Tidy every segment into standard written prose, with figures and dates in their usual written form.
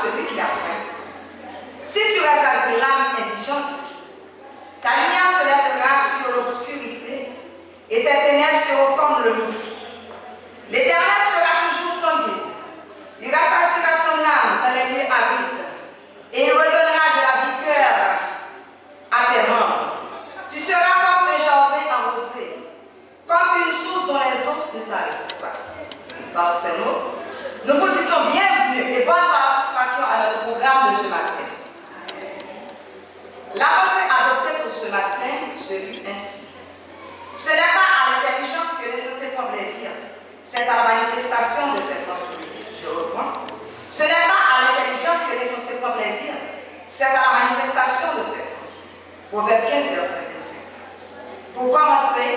celui qui a faim. Si tu rassasies l'âme indigente, ta lumière se lèvera sur l'obscurité et tes ténèbres seront comme le midi. L'Éternel sera toujours ton guide. Il rassasiera ton âme dans les nuits arides et il redonnera de la vigueur à tes membres. Tu seras comme un jardin arrosé, comme une source dont les eaux ne tarissent pas. Par ces mots, nous vous disons bienvenue et bonne participation à notre programme de ce matin. La pensée adoptée pour ce matin se lit ainsi. Ce n'est pas à l'intelligence que les censés prennent plaisir, c'est à la manifestation de cette pensée. Je reprends. Ce n'est pas à l'intelligence que les censés prennent plaisir, c'est à la manifestation de cette pensée. Proverbe 15, verset 25. Pour commencer,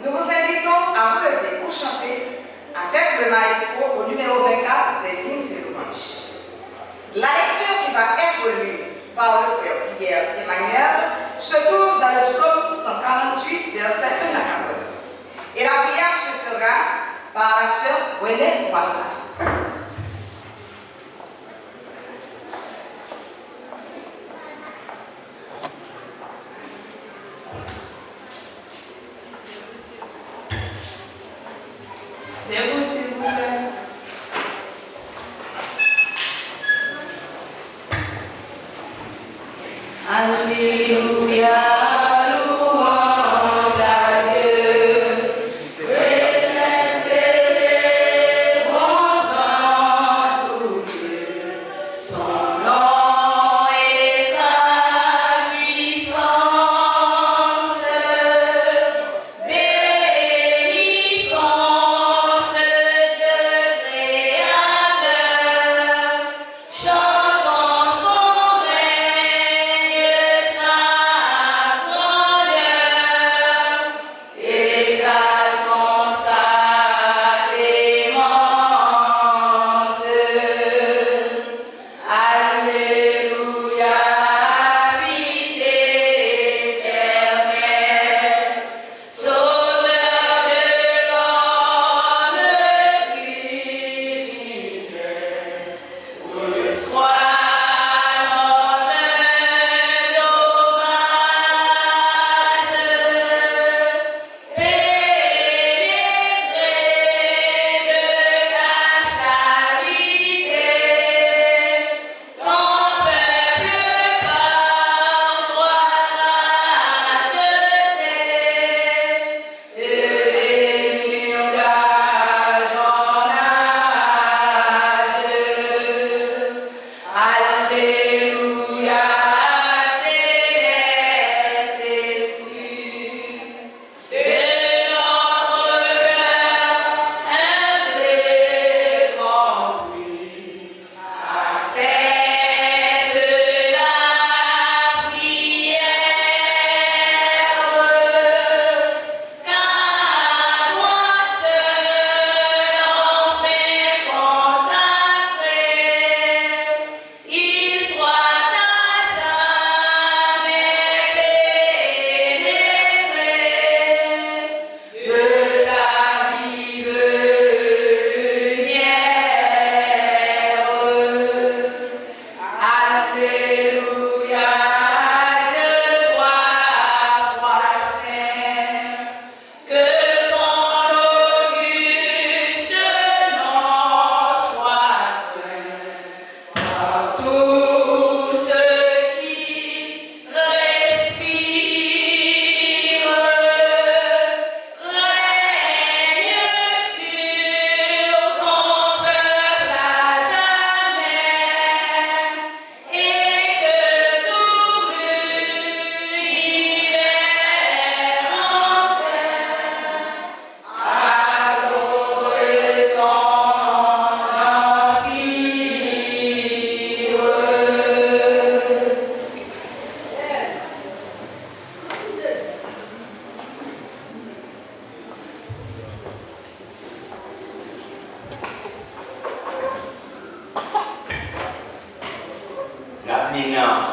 nous vous invitons à vous lever pour chanter avec le maestro au numéro 24 des hymnes et louanges. La lecture qui va être lue par le frère Pierre Emmanuel se trouve dans le psaume 148, versets 1 à 14. Et la prière se fera par la sœur René Ouattara. Debout, s'il vous plaît. Alléluia.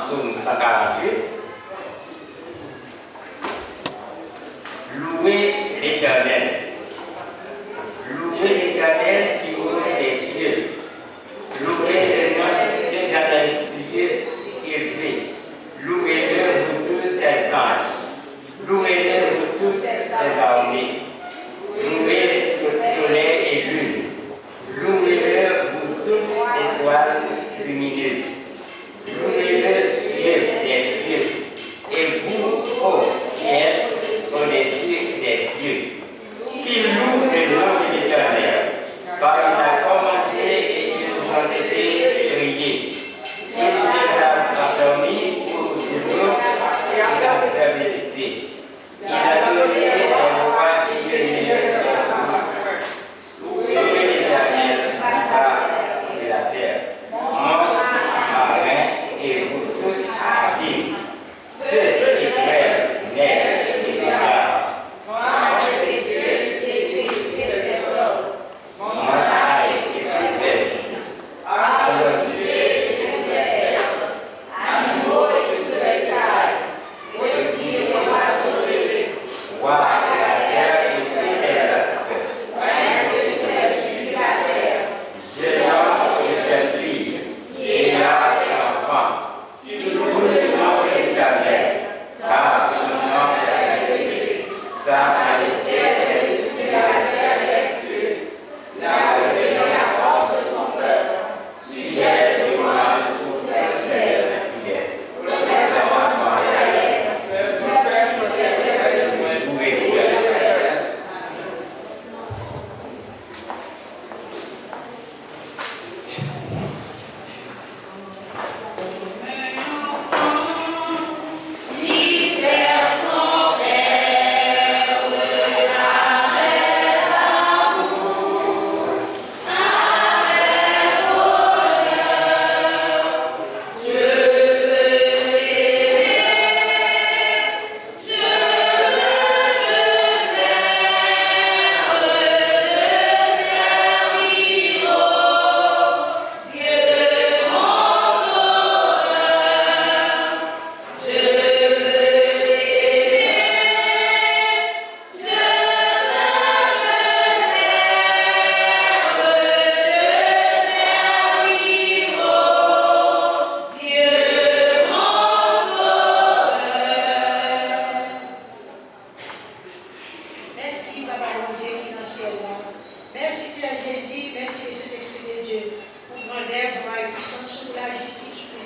Psaume 148. Louez l'Éternel. Louez l'Éternel qui haut des cieux. Louez le nom de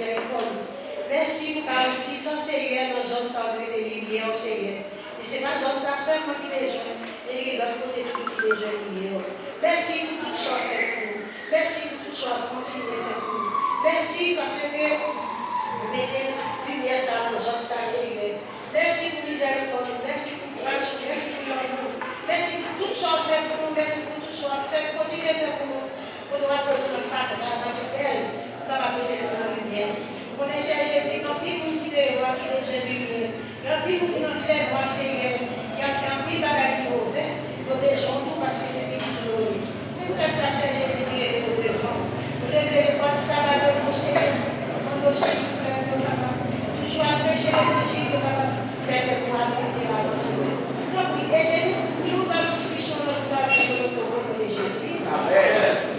miséricorde. Merci pour 46 ans, Seigneur, nos hommes sont venus de lumière, Seigneur. Et c'est pas dans ça seulement qui les jeunes, et qui doivent côté tout qui les jeunes lumière. Merci pour tout soit fait pour nous. Merci pour tout soit continué fait pour nous. Merci parce que vous mettez lumière sur nos hommes, ça, Seigneur. Merci pour miséricorde, merci pour grâce, merci pour l'amour. Merci pour tout soit fait pour nous, merci pour tout soit fait, continuez fait pour nous. Pour nous rappeler notre frère, notre belle, comme appeler la lumière. Pour les chers Jésus, non plus pour qui les rois, qui les jeunes lumière. Non plus pour qui nous fait voir, Seigneur, qui a fait un petit bagage mauvais, pour des gens, tout parce que c'est petit de c'est pour ça, Seigneur Jésus, qui est pour devant. Vous levez les bras du sabbat de vous, Seigneur, on doit aussi vous plaire de papa. Tu sois péché les musiques de papa, faites le pouvoir de la voix, Seigneur. Donc, oui, aidez-nous, nous, nous, qui sont notre pouvoir, de notre nom de Jésus. Amen.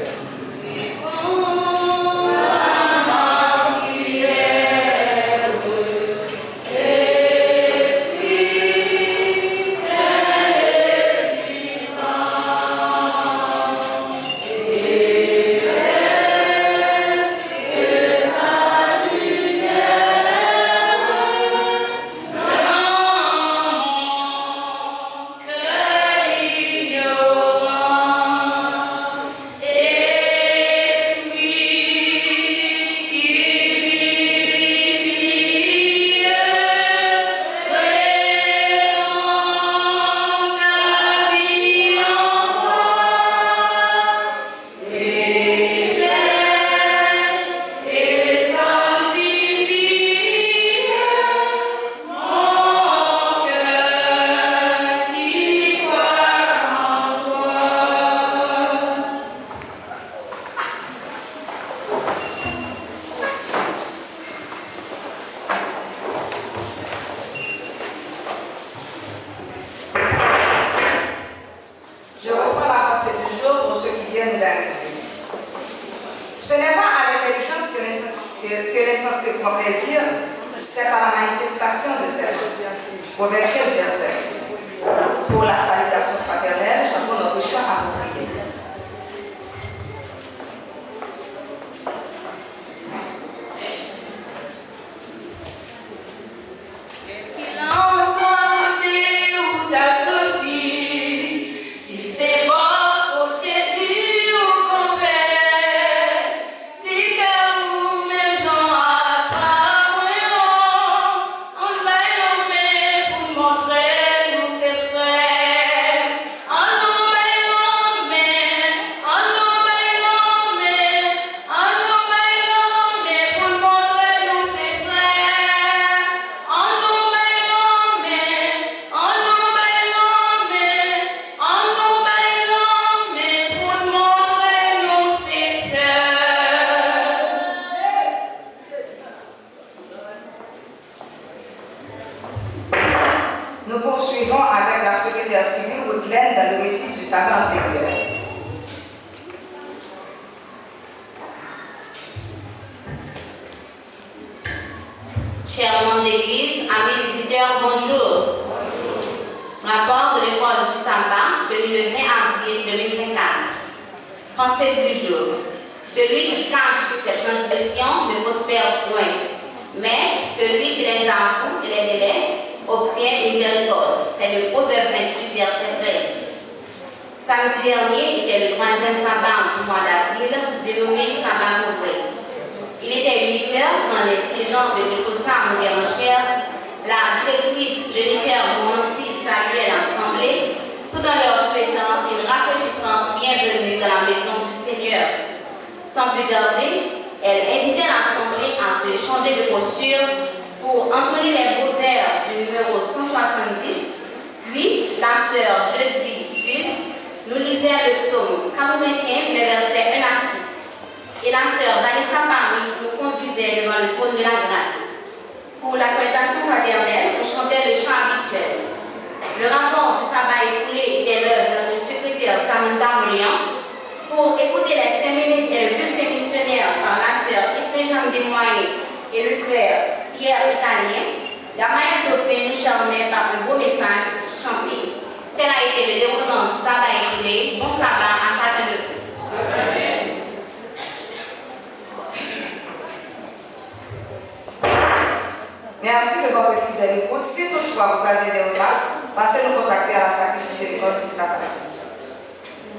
Merci de votre fidèle écoute. Si toutefois vous avez des remarques, passez nous contacter à la sacristie de l'école du sabbat.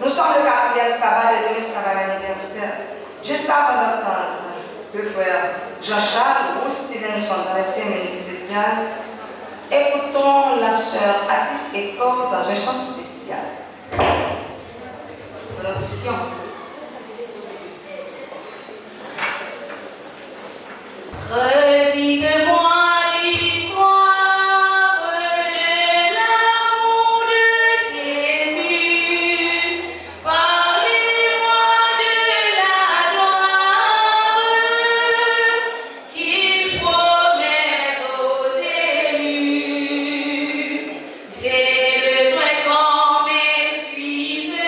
Nous sommes le 4e sabbat de l'année sabbat d'anniversaire. Juste avant d'entendre le frère Jean-Charles ou Steven sont dans les cérémonies spéciales, écoutons la sœur Atis Ekor dans un chant spécial. L'audition. Redites-moi l'histoire de l'amour de Jésus. Parlez-moi de la gloire qu'il promet aux élus. J'ai besoin qu'on m'excuse,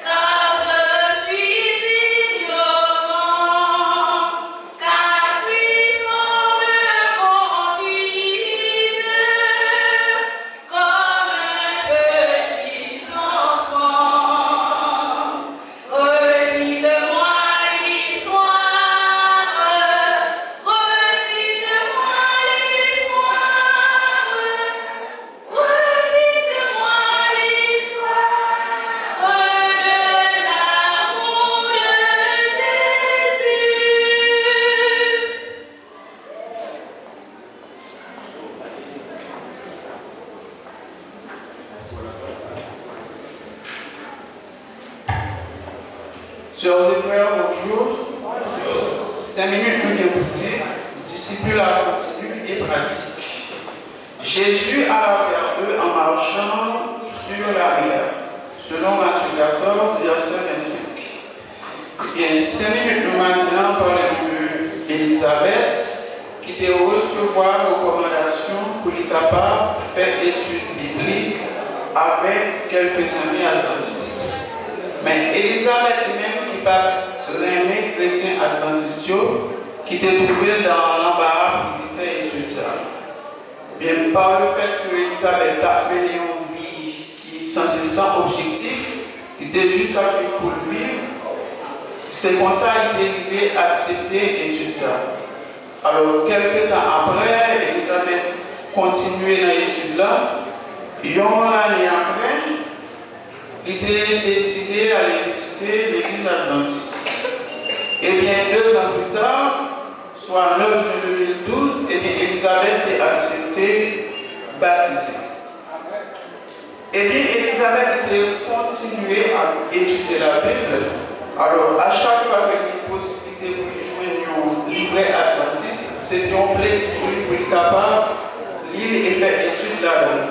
car je suis ignorant, car Christ me conduise comme un petit enfant. Redites-moi l'histoire, redites-moi l'histoire, redites-moi l'histoire de l'amour de Jésus. Sœurs et frères, bonjour. 5 minutes nous dérouter, disciple continue et pratique. Jésus alla vers eux en marchant sur la mer, selon Matthieu 14, verset 25. Et 5 minutes nous maintenant parlons d'Élisabeth, qui était recevoir recommandations pour les capables de faire études bibliques avec quelques amis adventistes. Mais Élisabeth même qui pas l'aimer chrétien adventiste qui était trouvé dans l'embarras pour faire étude ça. Bien par le fait que Élisabeth a mené une vie qui est censée sans objectif, qui était juste à vivre pour le vivre, c'est comme ça qu'il était accepté étude ça. Alors quelques temps après, Élisabeth continuait dans l'étude là, une année après, il était décidé à visiter l'église adventiste. Et bien 2 ans plus tard, soit 9 juin 2012, Élisabeth est acceptée, baptisée. Et bien Élisabeth était continuée à étudier la Bible. Alors à chaque fois qu'il y a une possibilité pour lui joindre un livret adventiste, c'était un plaisir pour lui être capable de lire et faire étude là-dedans.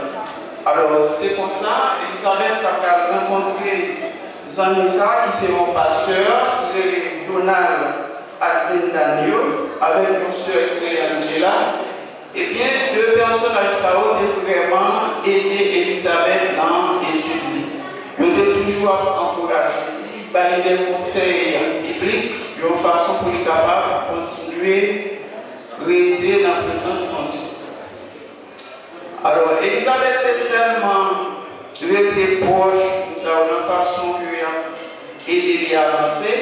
Alors, c'est comme ça, Élisabeth a rencontré Zanisa, qui c'est mon pasteur, Donald Advendanio, avec mon soeur Angela. Et bien, 2 personnages ça ont vraiment aidé Élisabeth dans l'étude. Ils ont toujours encouragé, donné des conseils bibliques, de façon pour les capables de continuer à aider dans la présence de Dieu. Alors, Élisabeth est tellement restée proche de la façon qu'il a aidé à avancer.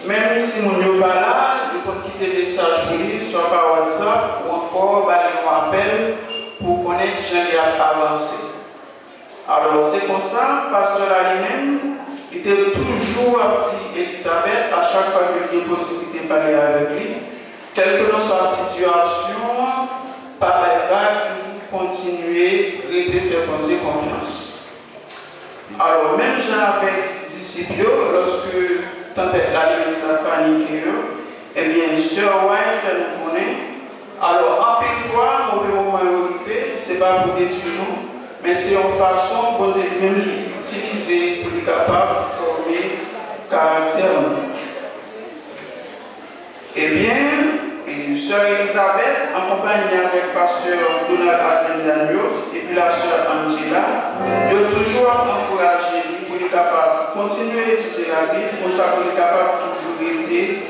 Même si mon n'est pas là, je peux quitter des messages pour lui, soit par WhatsApp ou encore par un appel pour connaître que j'ai avancé. Alors, c'est comme ça, pasteur lui-même, il était toujours petit Élisabeth, à chaque fois qu'il y a une possibilité de parler avec lui. Quelle que soit sa situation, papa va toujours continuer à faire Dieu confiance. Alors, même j'avais disciple, lorsque tempête la panique, eh bien, sœur White, nous connaît. Alors, en pile fois, mauvais moment arrivé, ce n'est pas pour détruire nous, mais c'est une façon pour nous utiliser pour être capable de former caractère. Eh bien, sœur Elisabeth, en compagnie avec pasteur Donald Advendanio et puis la sœur Angela, ils ont toujours encouragé pour être capable de continuer à étudier la Bible, pour ça pour être capable de toujours être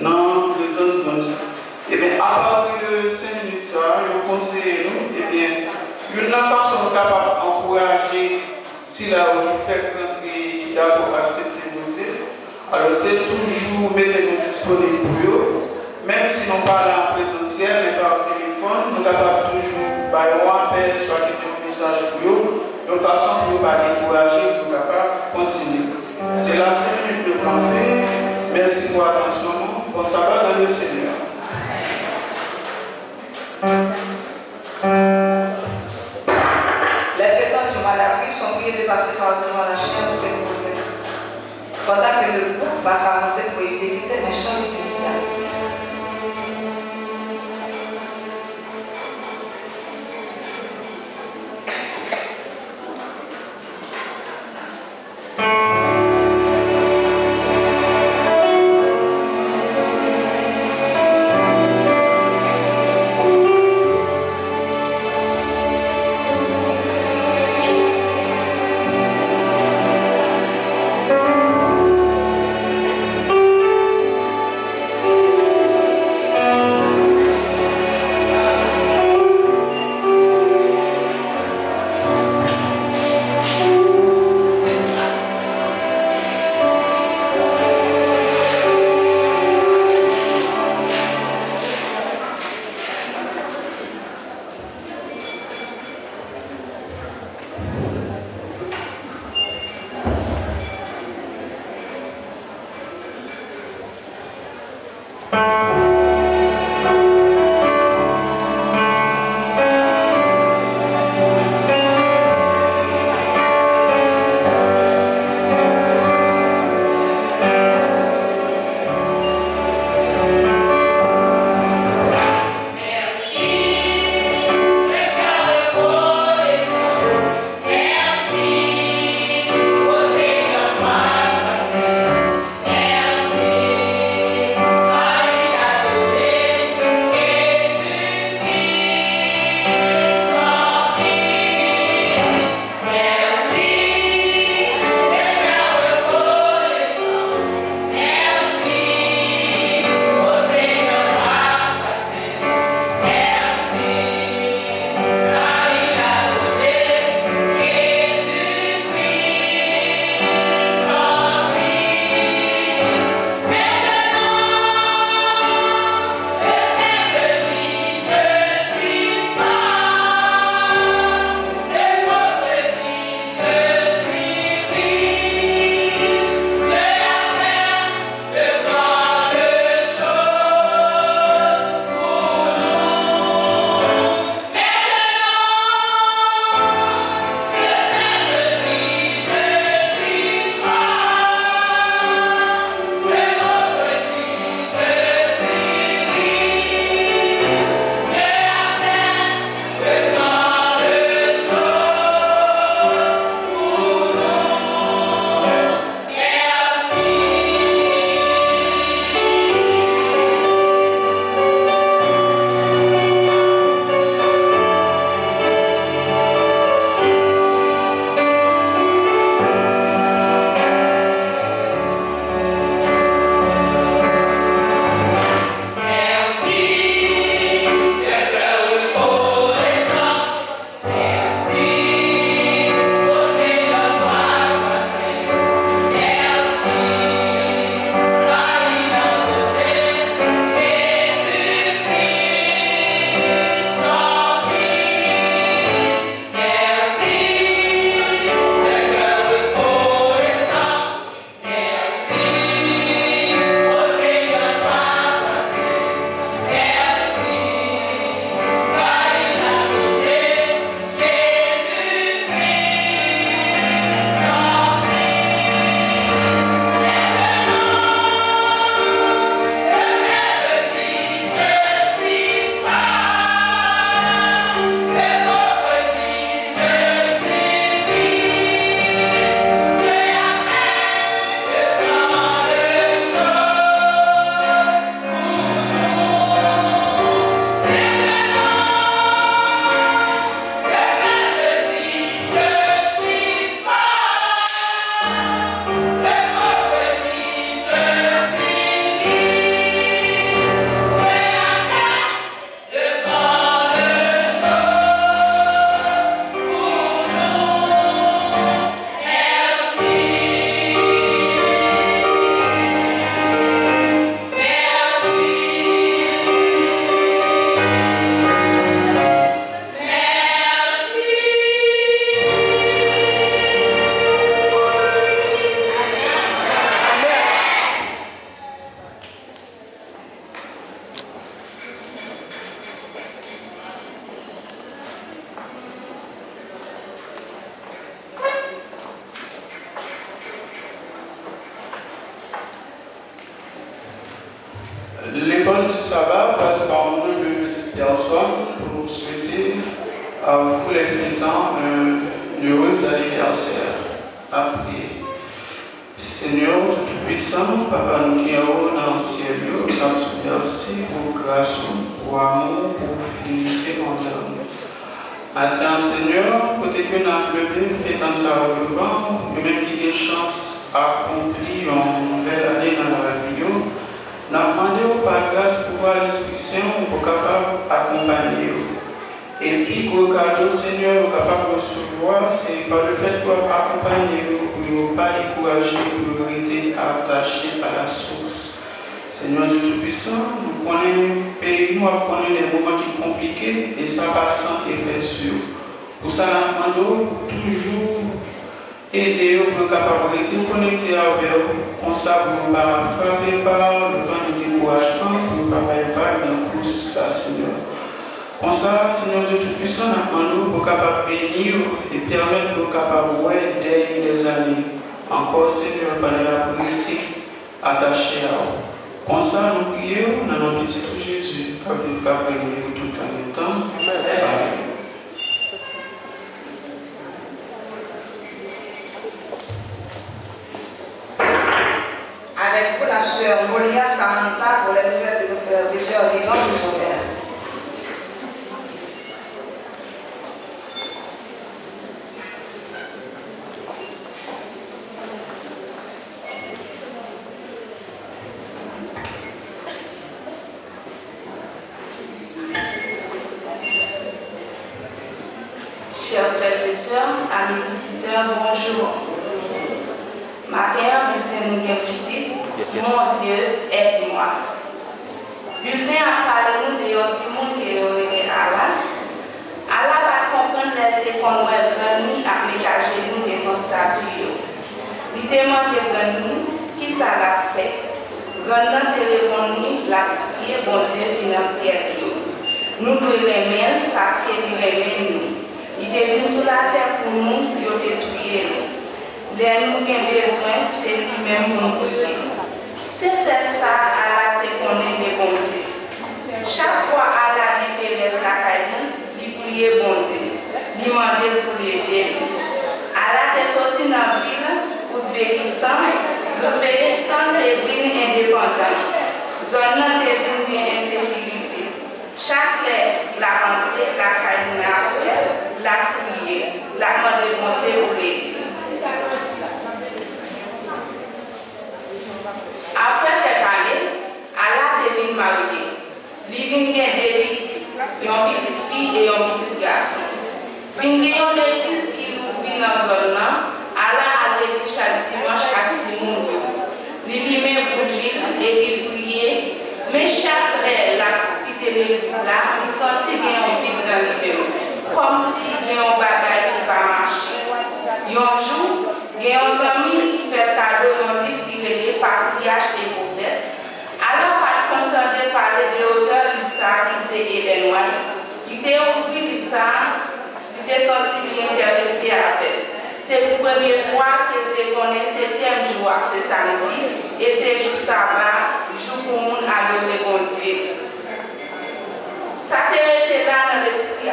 dans la présence de Dieu. Eh bien, à partir de 5 minutes, ça, je conseille nous, eh bien, une façon capable d'encourager si la fait rentrer qui d'abord accepter Dieu. Alors, c'est toujours mettre nous disponibles pour eux, même si nous parlons en présentiel, mais par téléphone. téléphone, nous sommes capables toujours de faire un appel, soit quitter un message pour eux, de façon pour pas décourager, pour capable continuer. C'est la 5 minutes de plan fait. Merci pour l'attention. Bon sabbat dans le Seigneur. Les fêtants du mois d'avril sont priés de passer par devant la chaîne de ces problèmes. Pendant que le groupe va s'avancer pour exécuter un chant spécial. À vous les fêtants, un heureux anniversaire à prier. Seigneur Tout-Puissant, Papa nous qui sommes dans le ciel, nous te merci pour grâce, pour amour, pour fidélité envers nous. Attends Seigneur, côté que nous avons levé, fait dans sa revente, et même qui a chance accomplie en nouvelle année dans la vie, nous demandons par grâce pour voir l'instruction pour capable d'accompagner. Et puis, le cadeau, Seigneur, nous capable de recevoir, c'est par le fait de accompagner, pour ne pas décourager, pour rester attaché à la source. Seigneur Dieu Tout-Puissant, nous connaissons le pays, nous connaissons les moments qui sont compliqués, et ça va sans effet sûr. Pour ça, nous demandons toujours aider pour capable de rester connecté avec vous, comme ça, pour ne pas frapper par le vent de découragement, pour ne pas faire dans la course, Seigneur. Comme ça, Seigneur Dieu Tout-Puissant, nous pour capable bénir et permettre de capable d'aider des années. Encore, Seigneur, par la politique attachée à vous. Comme ça, nous prions dans notre petit Jésus, comme vous pouvez bénir tout en même temps. Amen. Avec vous, la sœur Molia Samantha, pour les nouvelles de nos frères et sœurs vivants du monde. Chers frères et sœurs, amis visiteurs, bonjour. Matin, bulletin nous petit, mon Dieu, aide-moi. Bulletin a parlé nous de Yotimon qui est Allah. Allah va comprendre les qu'on va gagner à méchanger nous des constatuts. Il demande de gagner qui ça l'a fait. Gagner de répondre la prière, bon Dieu financier. Nous devons l'aimer parce qu'il nous aime nous. Il est venu sur la terre pour nous, il a détruit. Les nous avons besoin, c'est lui-même pour nous prier. C'est ça, Allah te connaît les bon Dieu. Chaque fois Allah laisse la caille, il prie bon Dieu. Il demande pour l'aider. Allah te sorti dans la ville, Ouzbékistan. L'Ouzbékistan est devenu indépendant. Zone est devenu insécurité. Chaque la rentrée, la caille nationale, la prière, la demande bon Dieu pour l'aider. Après quelques années, Allah devient marié. Il vient des petits, une petite fille et un petit garçon. Il y a des fils qui vivent dans la zone, Allah a l'église chaque dimanche à Timoun. Il met bougie et il prie. Mais chaque là, qui était l'église là, il sentit qu'il y a un vide dans le cœur. Comme si il y a un bagage qui va marcher. Un jour, il y a un ami qui fait cadeau d'un livre qui est Patriarche et Prophète. Alors, pas content de parler de l'auteur de ça qui c'est Hélène White. Il était ouvert de ça, il était senti intéressé avec. C'est la première fois que je connais le 7e jour, c'est samedi, et c'est jour sabbat, jour pour nous adorer bon Dieu. Ça était là dans l'esprit.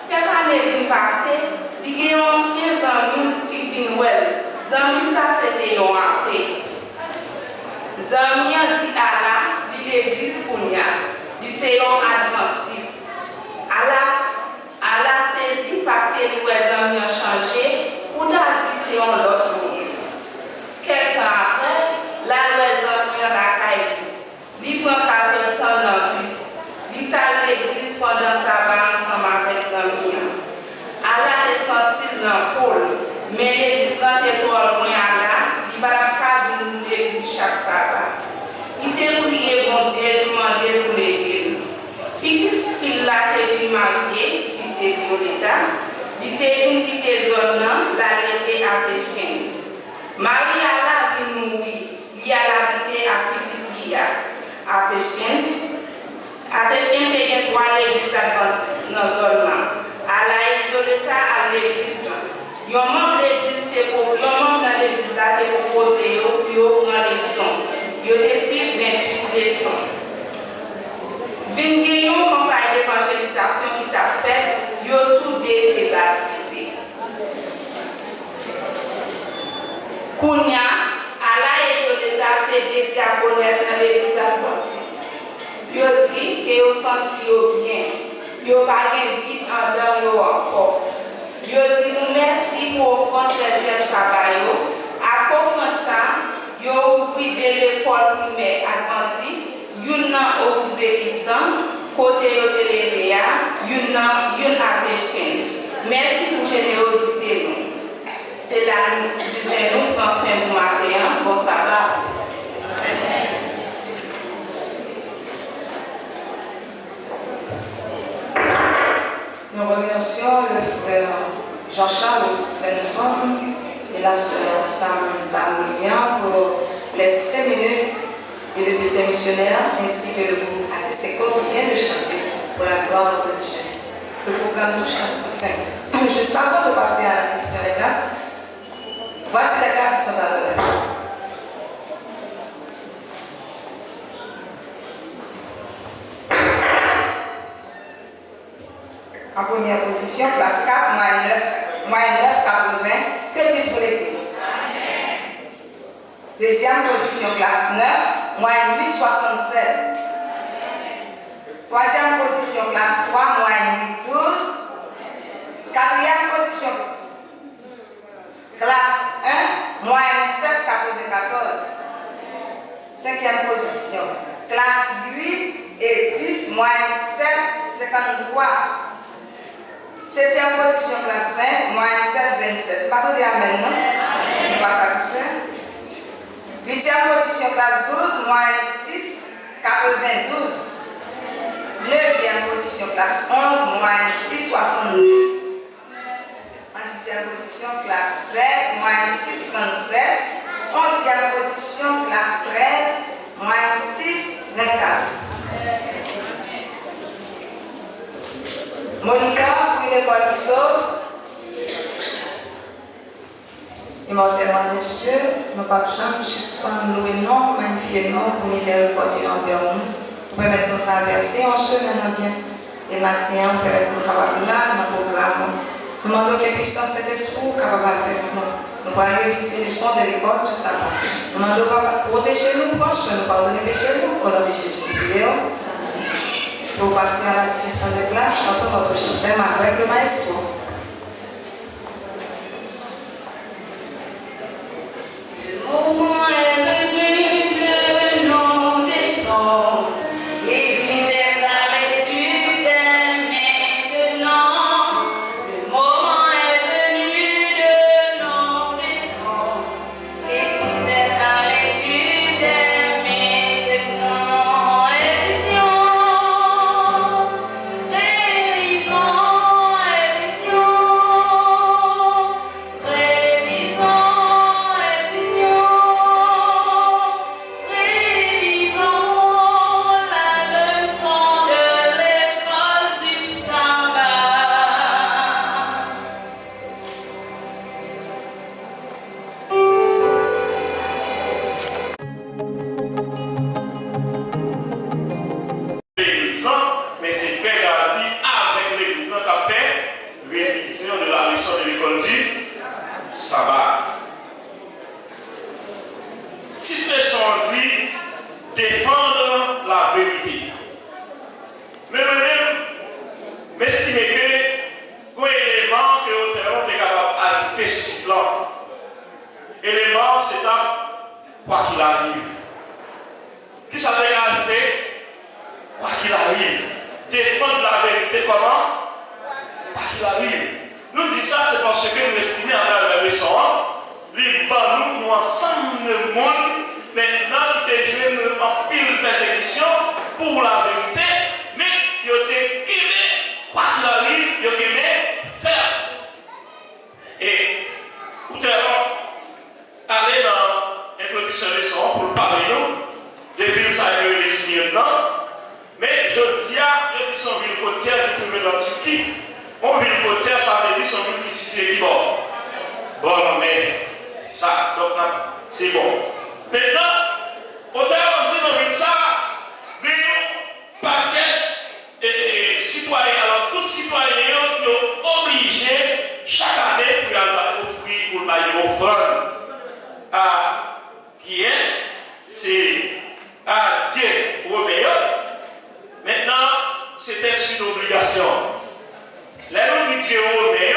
Quelques années passées, il y a un ancien ami qui vient well. Zami ça c'était un athée. Zami a dit Allah, il est l'église pour nous. Il c'est un adventiste. Allah saisi parce que les Zami ont changé. Ou d'a dit c'est un autre monde. Quelques temps après, la Zami a la caille. Il prend 4 ans dans plus. Il a l'église pendant sa barre ensemble avec Zami. Allah est sorti dans le pôle. Mais l'église est trop loin à là, il va pas venir l'église chaque sabbat. Il t'a prié, bon Dieu, demandé pour l'aider. Petite fille là qui est mariée, qui s'est Violetta, il t'a venu quitter zone là, l'arrêter à Teshken. Marie a là venu mourir, il a habité à petite fille à Teshken. À Teshken, il y a 3 églises adventistes dans la zone là. À la Violetta, à l'église. Il y a un membre de l'église qui est proposé pour prendre les sons. Il y a des 28 leçons. Une campagne d'évangélisation qui t'a fait, il y a été baptisés. Kounia, Allah et l'État, c'est des diaconesses dans l'église adventiste. Yo dit que yo senti yo bien. Yo pas gen vide en dedans yo encore. Yo dit nous merci pour offrande 13e sabbat yo. À offrande ça, yo ouvri de l'école primaire adventiste, yon nan au Ouzbékistan, côté yo te levé ya, yon à Tachkent. Merci pour générosité nous. C'est là nous prend fin pour matin. Bon sabbat. Nous remercions le frère Jean-Charles Svensson et la sœur Sam Tamoulian pour les 5 minutes et le bulletin missionnaire ainsi que le groupe Atiseko qui vient de chanter pour la gloire de Dieu. Le programme touche à sa fin. Juste avant de passer à la division des classes, voici les classes qui sont à l'heure. En première position, classe 4, moyenne 9,80. Que dites-vous l'église? Deuxième position, classe 9, moyenne 8,67. Troisième position, classe 3, moyenne 8,12. Quatrième position, classe 1, moyenne 7,94. Cinquième position, classe 8 et 10, moyenne 7,53. Septième position, classe 5, moyenne 7,27. Pas de dire amen, non? Pas satisfait. Huitième position, classe 12, moyenne 6,92. Neuvième position, classe 11, moyenne 6,70. En dixième position, classe 7, moyenne 6,37. Onzième position, classe 13, moyenne 6,24. Monica, pour une école qui sauve. Immortellement des cieux, nous partageons suspendre nous et non, magnifier nous pour miséricorde envers nous. Pour permettre de nous traverser en ce maintenant bien. Et maintenant, pour permettre de nous capables là, dans le programme. Nous demandons que puissance cet esprit capable de faire nous. Nous allons réviser le son de l'école, tout ça. Nous demandons de protéger nous, nous pardonner péché nous, au nom de Jésus. Prions. Pour passer à la discussion de classe, chantons notre thème avec le maestro. Le moment est venu, le nom descend. L'église est à l'étude maintenant. Le moment est venu, le nom descend. L'église est à l'étude maintenant. Étudions. Mais c'est fait garantie avec l'église qui a fait révision de la leçon de l'école du sabbat. Si leçon dit défendre la vérité. Mais même, m'estimer que un élément que l'auteur est capable d'ajouter sur ce plan. Élément, c'est quoi qu'il arrive. Qui ça veut ajouter? Quoi qu'il arrive, défendre la vérité comment? Quoi qu'il arrive. Nous disons ça, c'est parce que nous estimons à travers la leçon, les banous, nous ensemble, le monde, maintenant, qui est joué en pile persécution pour la vérité, mais ils ont été quittés, quoi qu'il arrive, ils ont été faire. Et nous allons aller dans l'introduction de leçon pour parler nous, depuis ça, il y a eu les signes dedans. Mais je dis à son ville côtière qui trouve dans Turquie. Mon ville côtière, ça veut dire son ville qui se situe qui bord. Bon, non, mais c'est ça. Donc, c'est bon. Maintenant, autant on dit dans ville ça, mais paquet citoyen. Alors, tout citoyen est obligé c'était une obligation. Là, nous dit Dieu, mais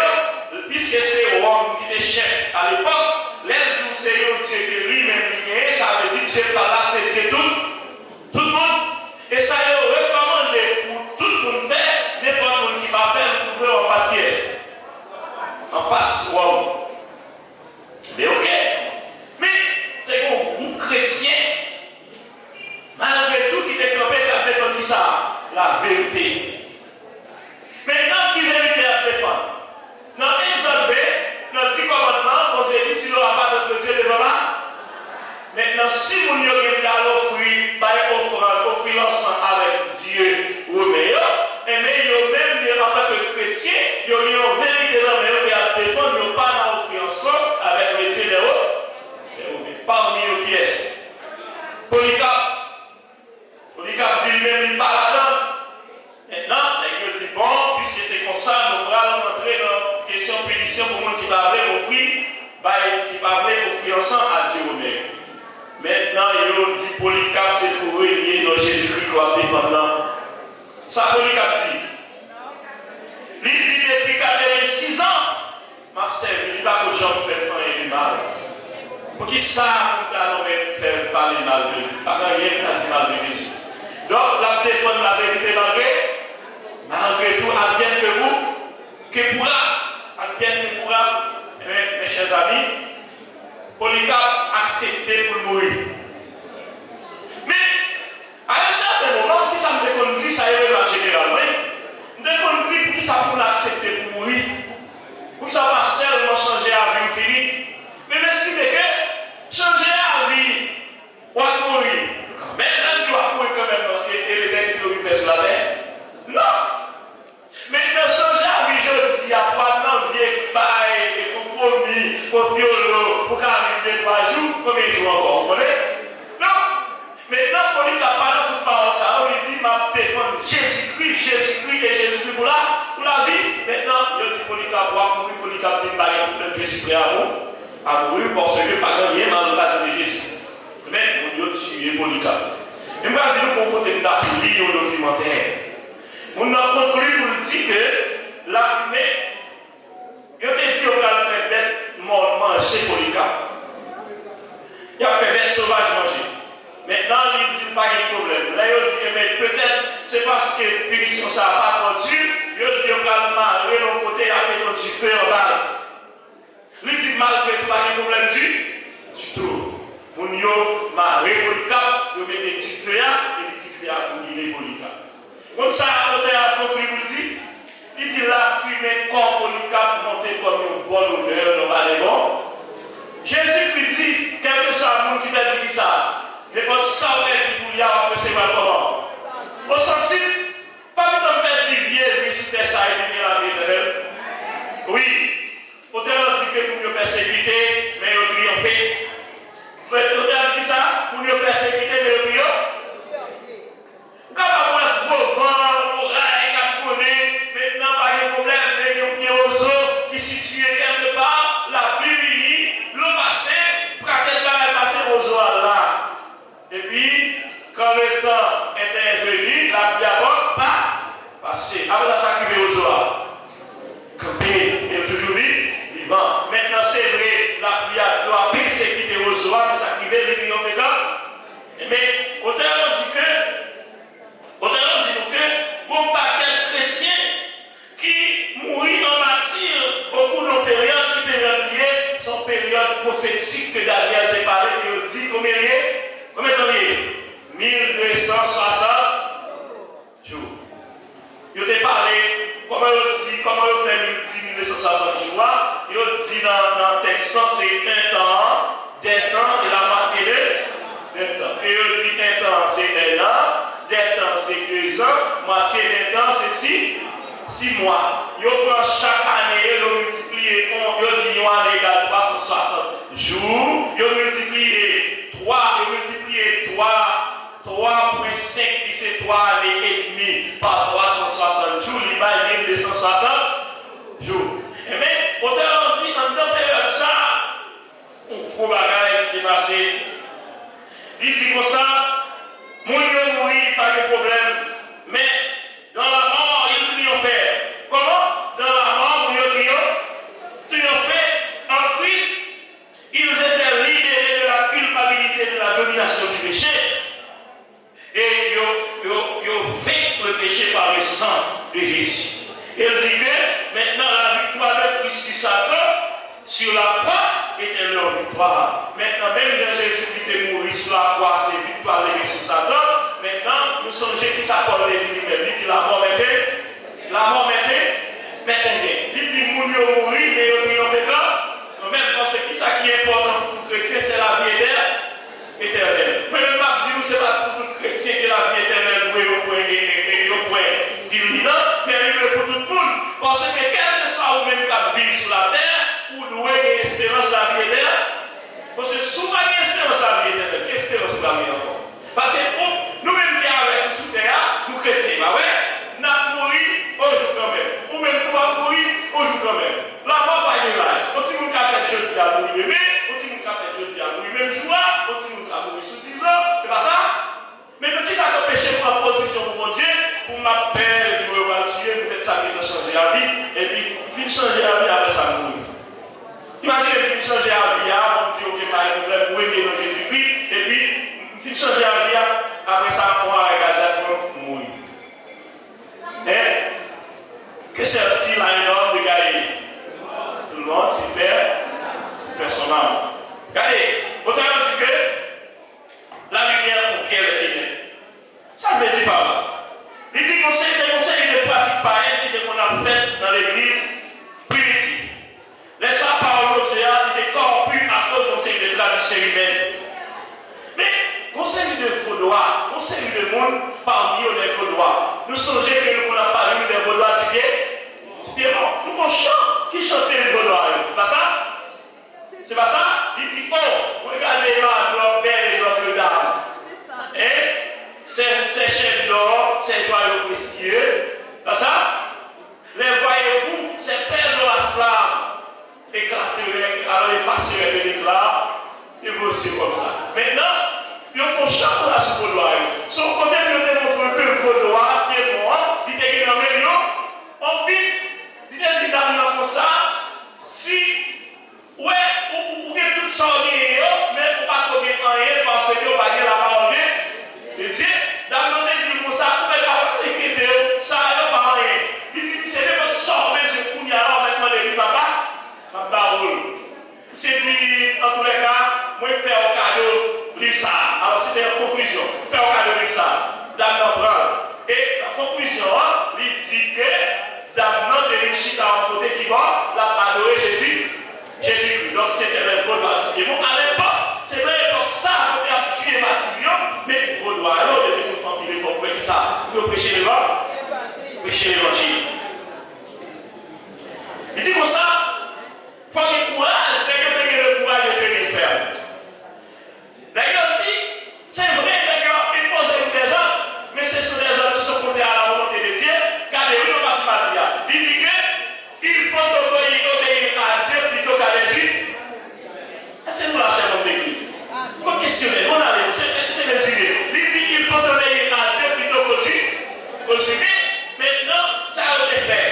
puisque c'est Rome qui était chef à l'époque, là, nous c'est Dieu que lui-même lié, ça veut dire Dieu par là, c'est Dieu tout le monde. Et ça est recommandé pour tout le monde faire, n'importe monde qui m'appelle, pour en face yes. En face Rome. Mais ok. Mais c'est un groupe chrétien, malgré tout, qui développait la défense qui ça, la vérité. Maintenant, qui vérité à défendre? Dans Exode 20, dans 10 commandements, on te dit tu n'auras pas de Dieu devant moi. Maintenant, si vous n'y avez pas offrir l'encens avec Dieu ou meilleur, et mais même en tant que chrétien, il y a une vérité dans le meilleur qui a défendu, il n'y a pas d'offrir ensemble avec le Dieu de haut. Parmi eux qui est Polycarpe dit lui-même, il parle là-dedans. Maintenant, il dit bon, puisque c'est comme ça, nous allons entrer dans la question de punition pour nous qui parlaient offrir ensemble à Dieu même. Maintenant, il dit Polycarpe, c'est pour eux lié dans Jésus-Christ qui va défendre. Ça, Polycarpe dit. Il dit depuis 6 ans, m'a servi, il n'y a pas que Jean fait un mal. Pour qui ça, nous allons faire parler mal de lui. Pas rien qui a dit mal de Jésus. Donc, la défense la vérité malgré tout, advienne que vous, que pourra, mes chers amis, Polycarpe accepté pour mourir. Mais, à un certain moment, qui ça me dit, ça y est en général, oui. Nous devons dire pour qui ça pour l'accepter pour mourir. Pour que ça va seulement changer la vie fini. Mais merci de que changer la vie, ou à mourir. Maintenant, tu vas mourir quand même et les derniers qui ont sur la terre. Non. Maintenant, changer la vie, je dis, il n'y a pas d'envie, bail, et compromis, pour violon, pour 43 jours, combien de jours encore, vous connaissez? Non. Maintenant, Polycarpe parle de toute parole, ça, on lui dit, m'a défendu Jésus-Christ et Jésus-Christ pour la vie. Maintenant, il dit Polycarpe va mourir, Polycarpe dit, pas de problème, je suis prêt à mourir parce que pas rien dans le cadre de Jésus. Mais on a tué Polycarpe. Et moi, je dis qu'on côté de la lire au documentaire. On a conclu pour dire que la mais il a dit qu'on va faire bête mort manger Polycarpe. Il a fait bête sauvage manger. Maintenant, il dit pas de problème. Là, il dit mais peut-être c'est parce que punition ça n'a pas conduit. Il dit qu'on va marrer l'autre côté avec notre feu en balle. Il dit malgré tout pas de problème du tout. Mon yo marrer Polycarpe, il met des petits feux et des petits feux à bouillir Polycarpe. Comme ça, on a compris pour dire, il dit la fumée comme Polycarpe monter comme une bonne odeur dans le bon. Jésus-Christ dit, quel que soit le monde qui t'a dit ça, mais quand ça on est dit pour y avoir que c'est mal comment. Au sens pas tout un père dit vieux, lui sous terre ça a été bien la vie éternelle. Oui, autant dit que pour nous persécuter, mais nous triompher. Autant dit ça, pour nous persécuter, mais nous triompher. Quand on voit gros vent, l'oreille, la connaît, maintenant pas de problème, mais il y a un pied au sol qui est situé quelque part, la pluie venue, l'eau passée, pour qu'elle va passer au sol là. Et puis, quand le temps est intervenu, la pluie a pas passé. Après ça, ça qui au sol. Campé, il est toujours vivant. Maintenant, c'est vrai, la pluie a persécuté au sol, mais ça qui veut venir au méga. Mais, autant on dit que bon paquet chrétien qui mourit en martyr au cours de période qui période liée, son période prophétique que Daniel a parlé, il dit combien de temps 1260 jours. Il a parlé, comment il fait 1260 jours, il dit dans le texte, c'est un temps, des temps et la moitié d'un temps. Et il dit un temps, c'est un an. Des temps, c'est 2 ans. Moitié des temps, c'est 6 mois. Yo prend chaque année, yo multiplie, yo dit yo année égale 360 jours. Yo multiplie 3,5 qui c'est 3 années et demie par 360 jours. Il va 1260 jours. Et bien, autant on dit, en deux périodes, ça, on trouve la gueule qui est passée. Il dit comme ça. Mourir, pas de problème. Mais dans la de Jésus. Il dit que maintenant la victoire de Christ sur Satan, sur la croix, était leur victoire. Maintenant, même Jésus qui était mort sur la croix, c'est victoire de sur Satan. Maintenant, nous sommes qui s'appellent les lui-même. Il dit la mort maintenant. Il dit mourir, mais il triomphe quand même, parce que ça qui est important pour le chrétien, c'est la vie éternelle. Mais le pape dit, c'est pas pour tout chrétien que la vie éternelle pour mais il est pour tout le monde. Parce que quel que soit vous-même qui vivez sur la terre, vous louez l'espérance de la vie éternelle. Parce que souvent, il y a l'espérance de la vie éternelle. Quelle espérance de la vie encore? Parce que nous-mêmes qui sommes avec nous sous terre, nous chrétiens, nous avons mouru aujourd'hui quand même. Nous-mêmes, nous allons mourir aujourd'hui quand même. La mort pas de l'âge. On dit que nous avons fait jeudi à mourir bébé, on dit que nous avons fait jeudi à mourir même jour, on dit que nous avons mourir sous 10 ans. C'est pas ça? Mais nous, qui ça empêche pour la position pour mon Dieu, pour ma paix, pour me tuer, peut-être ça vient de changer la vie, et puis, il changer la vie après ça mourir. Imaginez qu'il change la vie, on dit, ok, pas de problème, vous aimez dans Jésus-Christ, et puis, il change la vie, après ça, on va regarder pour mourir. Que c'est-il à un homme de gagner? Tout le monde s'y perd son âme. Regardez, autrement dit que la lumière pour qui elle est. Ça ne veut dire pas là. Il dit conseil de pratiques pareilles qu'on a faites dans l'église primitive. Les paroles de Dieu étaient corrompus à cause de conseil de tradition humaine. Mais conseil de vaudois, conseil de monde parmi eux les vaudois. Nous songeons que nous avons parlé des vaudois du pied mort. Nous chantons. Qui chantait les vaudois? C'est pas ça? C'est pas ça? Il dit, oh, regardez là, belle et noble dame. Ces chefs d'or, ces joyaux précieux. C'est ça? Les voyez-vous, ces perles de la flamme éclateraient, alors effaceraient de l'éclat, et vous aussi comme ça. Maintenant, ils font chant pour la vaudois. Son côté, nous démontrons que le vaudois, qui est mort, il était dans le milieu, on vit, il était dit dans comme ça, si, ouais, ou tout sorti, mais on ne peut pas trouver rien parce que vous n'avez pas la parole de Dieu. Dans le dit comme ça, vous pouvez pas sécurité, ça n'a pas rien. Il dit, c'est votre sort, mais je couille alors maintenant les livres, ma parole. C'est dit, en tous les cas, moi, je fais un cadeau, lire ça. Alors, c'était une conclusion. Faire un cadeau, lire ça. D'accord. Et la conclusion, il dit que, d'abord, de l'Inchita en côté qui va, la adorer Jésus-Christ. Donc, c'était le vaudois. Et bon, à l'époque, c'est vrai, l'époque, ça, on a tué Matignon, mais vaudois, alors, depuis que nous faisons qu'il faut prêcher ça, nous prêcher l'évangile. Il dit comme ça, il faut qu'il courage, le courage de tenir ferme. D'ailleurs, aussi, c'est vrai, d'ailleurs, il pose des gens, mais ce sont des gens qui sont côté à la volonté de Dieu, car les rues ne passent pas dire. Il dit qu'il faut obéir à Dieu plutôt qu'à l'Église. Est-ce que nous lâchez dans l'église? Comme questionner, on a c'est les idées. Il dit qu'il faut obéir à Dieu plutôt qu'aux humains. Maintenant, ça a été fait.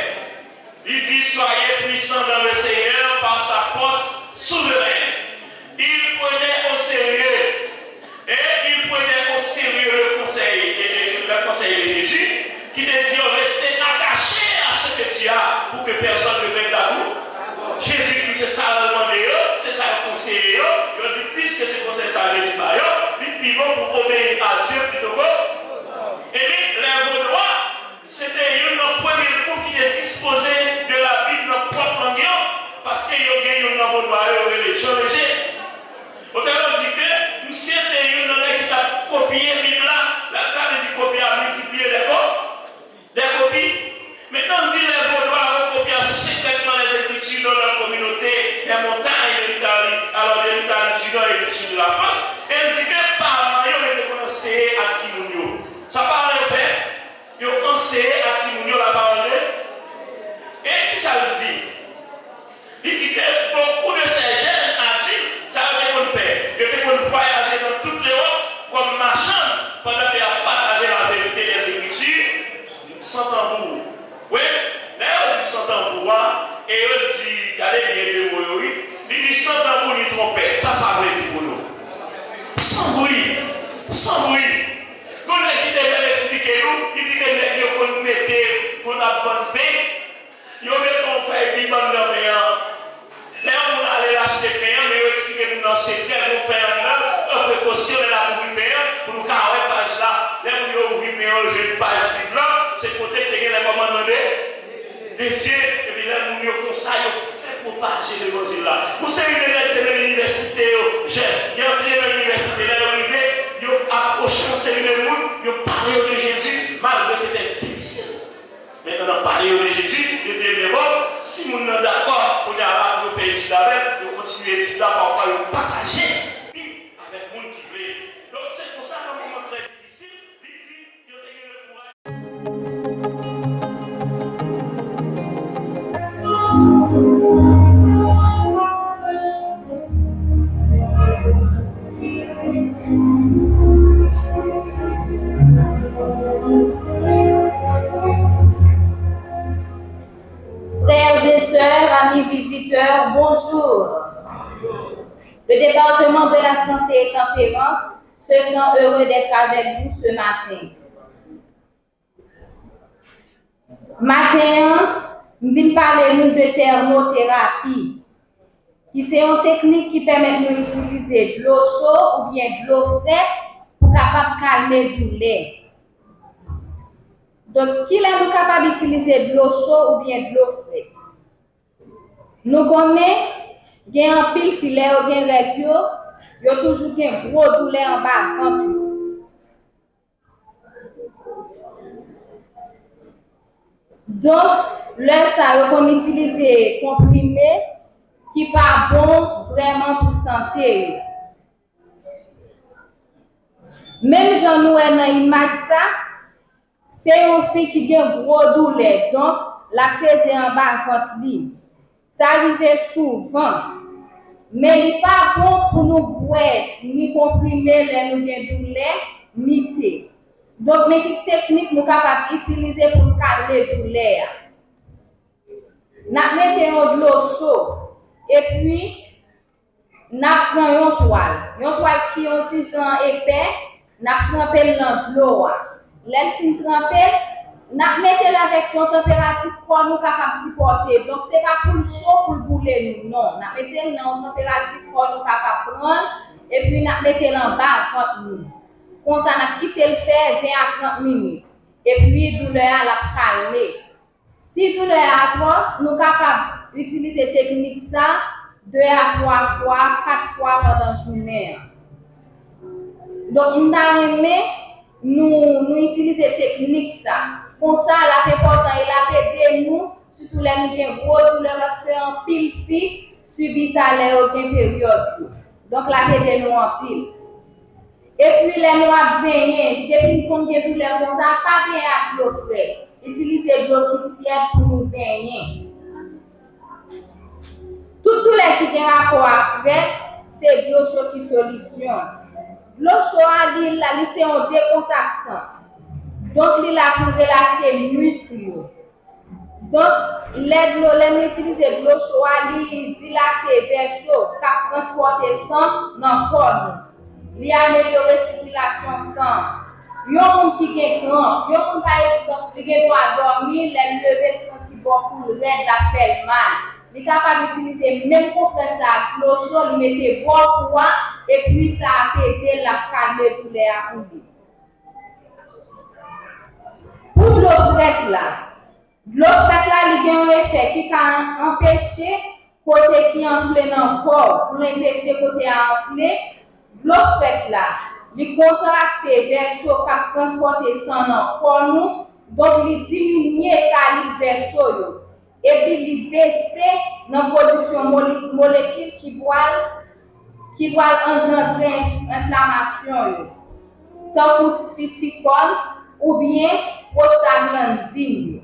Il dit, soyez puissants dans le Seigneur par sa force souveraine. Il prenait au sérieux, le conseil de Jésus, qui te dit, restez attachés à ce que tu as pour que personne ne mette à vous. Jésus, c'est ça le demandé, c'est ça le conseil. Il a dit, puisque c'est conseil ça Jésus, ils vivons pour obéir à Dieu plutôt que. Et puis, les vaudois, c'était une première coup qui est disposée de la Bible dans propre langue, parce qu'il y a une vaudois et les gens légers. Autrement dit que, nous c'était une qui a copié la Bible là, ça veut dire copier à multiplier des copies. Maintenant, on dit les vaudois recopiant secrètement les Écritures dans leur communauté, les montagnes de l'Italie, alors de l'Italie du nord et du sud de la France. Et on dit que par ils ont été commencé à Timounio. Ça parle de fait. Ils ont enseigné à Timounio la parole de. Et qui ça veut dire? Il dit que beaucoup de ces jeunes adultes, ça a été qu'on fait. Ils ont été voyager dans toute l'Europe comme marchands pendant qu'ils ont partagé la vérité des Écritures sans tambour. Oui, là on dit sans tambour, et on dit, regardez bien le mot, oui, il dit sans tambour ni trompette, ça veut dire pour nous. Sans bruit. Quand on a dit de expliquer nous, il dit que nous mettons, qu'on a bonne paix, yo met qu'on fait des bonnes payants. Là, on va aller acheter payant, mais on explique dans ce cas, on fait un précaution de la ouvrir payant pour nous carrer page là. Là, on ouvrir payant, j'ai une page blanche, c'est côté que les commandements des dieux, et puis là, on y conseille, fait propager l'évangile là. Pour ces universités, l'université, j'ai entré dans l'université, là, ils ont approché, enseigné le monde, ils ont parlé de Jésus, malgré que c'était difficile. Maintenant, parler de Jésus, il dit, mais bon, si nous sommes d'accord pour nous faire étudier avec, nous continuons à étudier, parfois nous partager avec le monde qui veut. Donc c'est pour ça qu'un moment très difficile, il dit, il a gagné le courage. Frères et sœurs, amis visiteurs, bonjour. Le département de la santé et tempérance se sent heureux d'être avec vous ce matin. Matin, nous venons parler de thermothérapie, qui c'est une technique qui permet de nous utiliser de l'eau chaude ou bien de l'eau fraîche pour capable calmer la douleur. Donc, qui est capable d'utiliser de l'eau chaude ou bien de l'eau fraîche? Nous connaissons, il y a un pile filet ou bien règle, il y a toujours un gros douleur en bas ventre. Donc, là, ça, on utilise des comprimés qui ne sont pas bons vraiment pour la santé. Même si nous avons une image, c'est une fille qui a une grosse douleur, donc la pèse est en bas ventre. Ça arrive souvent, mais il n'est pas bon pour nous boire, ni comprimer les douleurs, ni thé. Donc, les techniques nous sommes capables d'utiliser pour calmer les douleurs. Nous mettons de l'eau chaude et puis nous prenons une toile qui est un petit genre épais, nous trempons dans l'eau. L'elle trempée, nous mettons avec une température pour nous capables de supporter. Donc, ce n'est pas pour le chaud pour le bouler, non. Nous mettons dans une température pour nous capables de prendre et puis nous mettons en bas 30 minutes. Comme ça, nous quittons le fer 20 à 30 minutes. Et puis, douleur à la calmer. Si douleur est atroce, nous sommes capables d'utiliser cette technique 2 à 3 fois, 4 fois pendant la journée. Donc, nous avons nous utilisons cette technique. Comme ça, la important et la aider nous, surtout les nous avons gros douleur parce qu'en pile fille subit ça les aucune période. Donc, la aider nous en pile. Et puis, les nous avons baigné, depuis qu'on a douleur comme ça, pas bien à l'eau fraîche. Utilisez de l'eau qui tiède pour nous baigner. Tous les qui ont rapport avec, c'est de l'eau chaude qui solution. L'eau chaude, c'est un décontractant. Donc, il a pour relâcher les muscles. Donc, les utiliser de l'eau chaude, il dilate les vaisseaux, qui transporte le sang dans le corps. Il améliore la circulation sang. Il y a un qui est grand, il y a un par exemple qui doit dormir, il lever le senti beaucoup raide, il fait mal. Il est capable d'utiliser même pour que ça, l'eau chaude, il met beaucoup poids et puis ça a aidé la calmer tous les accoudis. Pour l'eau fraîche il y a un effet qui peut empêcher côté qui enflé dans le corps, pour l'empêcher côté enflé. L'eau fraîche il contracte verso qui transporte le sang dans le corps, donc il diminue le calibre verso. Et puis il baisse dans la production molécule qui doit engendrer inflammation, tant pour cytokine ou bien prostaglandine.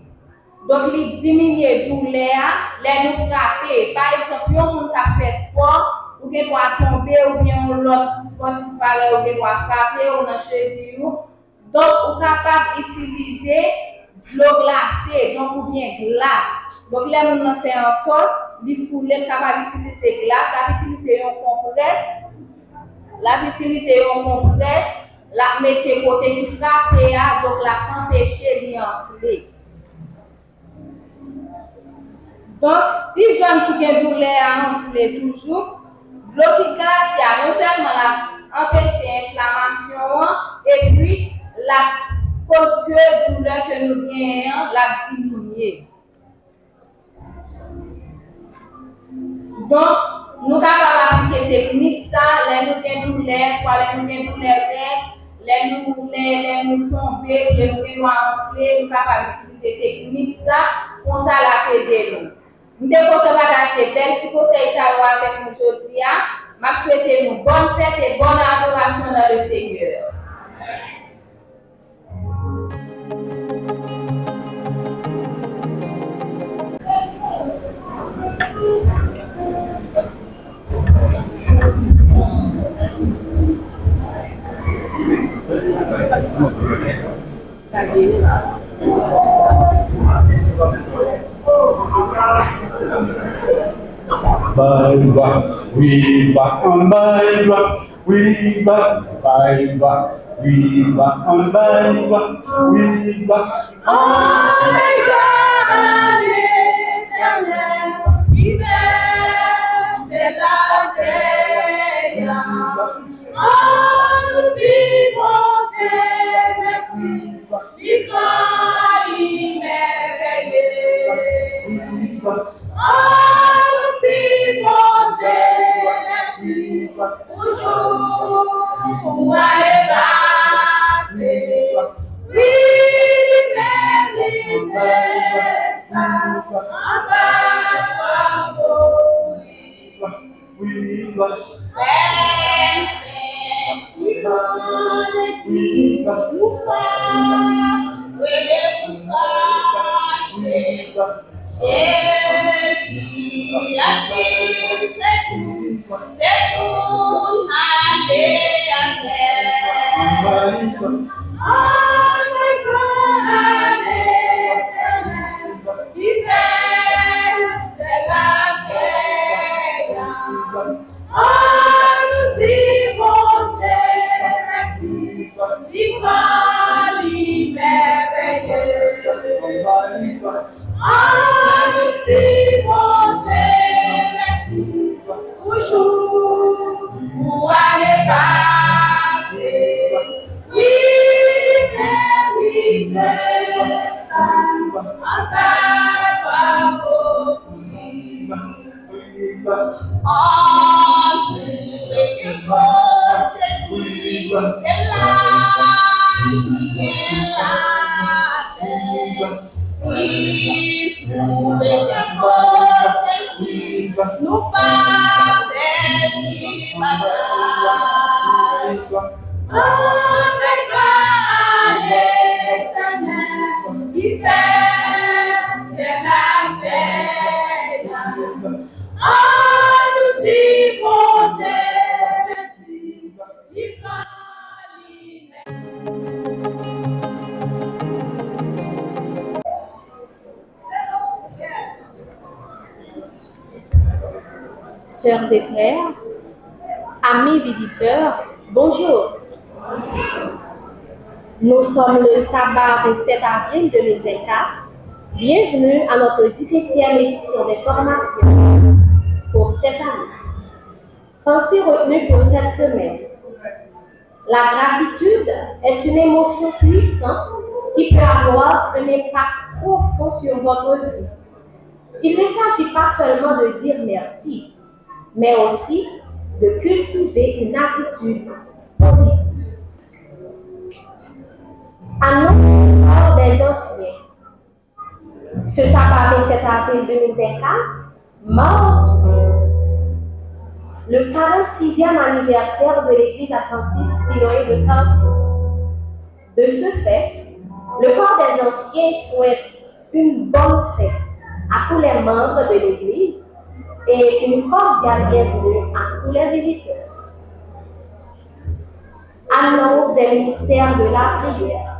Donc il diminue la douleur, les nous frapper. Par exemple, on a fait sport, ou bien doit tomber, ou bien l'autre sportif ou bien doit frapper, ou dans cheville. Donc on est capable d'utiliser l'eau glacée, donc ou bien glace. Donc là, nous avons fait un poste, il faut être capable d'utiliser glace, d'utiliser un compresse, la mettre côté du frappé, donc la empêcher d'y enfler. Donc, si l'homme qui a douleur a enflé toujours, bloquer c'est non seulement empêcher l'inflammation et puis la cause que douleur que nous gagnons la diminuer. Donc, nous avons appliqué technique ça, les nous avons douleur, soit les nous avons douleur les nous tomber, les nous enfler, nous avons utiliser technique ça, pour ça la aider nous. Nous devons partager belle petit conseil ça avec nous aujourd'hui. Je souhaite une bonne fête et bonne adoration dans le Seigneur. We back on my rock, we back by back, we back on my rock, we back. Oh my God, l'éternel, il fait la terre. Oh, nous disons merci, il croit, il merveilleux. Oh, nous disons merci, toujours à l'ébasser. Oui, il mérite ça, en bas, Jésus a dit Jésus, c'est pour aller à terre. Oh, my God, l'éternel, il fait la terre. Oh, nous disons merci, il va lui merveilleux. Oh, nous disons merci, toujours pour aller passer. Oui, mérite ça, en ta beaucoup. Oh, Jésus, c'est là qui est la paix. Si nous mettons Jésus, nous pas bénis ma bataille. Oh, my God, l'éternel, il fait, c'est la paix. Oh, nous disons merci, il Sœurs et frères, amis visiteurs, bonjour. Nous sommes le sabbat 7 avril 2024. Bienvenue à notre 17e édition des formations pour cette année. Pensée retenue pour cette semaine. La gratitude est une émotion puissante qui peut avoir un impact profond sur votre vie. Il ne s'agit pas seulement de dire merci, mais aussi de cultiver une attitude positive. À notre des anciens, ce sabbat 7 avril 2024 marque le 46e anniversaire de l'Église adventiste Siloé de Carrefour. De ce fait, le corps des anciens souhaite une bonne fête à tous les membres de l'Église et une cordiale bienvenue à tous les visiteurs. Annonce des ministères de la prière.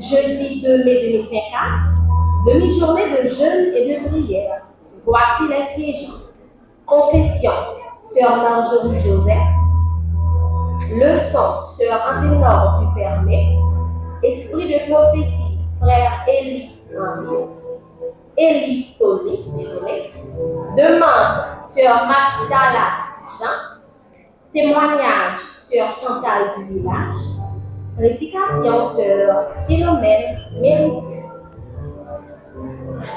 Jeudi 2 mai 2024, demi-journée de jeûne et de prière. Voici les siégeants. Confession, Sœur Marjorie Joseph. Leçon, Sœur Anténore Dupernet. Esprit de prophétie, Frère Élie Tony, Demande sur Magdala Jean. Témoignage sur Chantal du village. Prédication sur Philomène Mérisieux.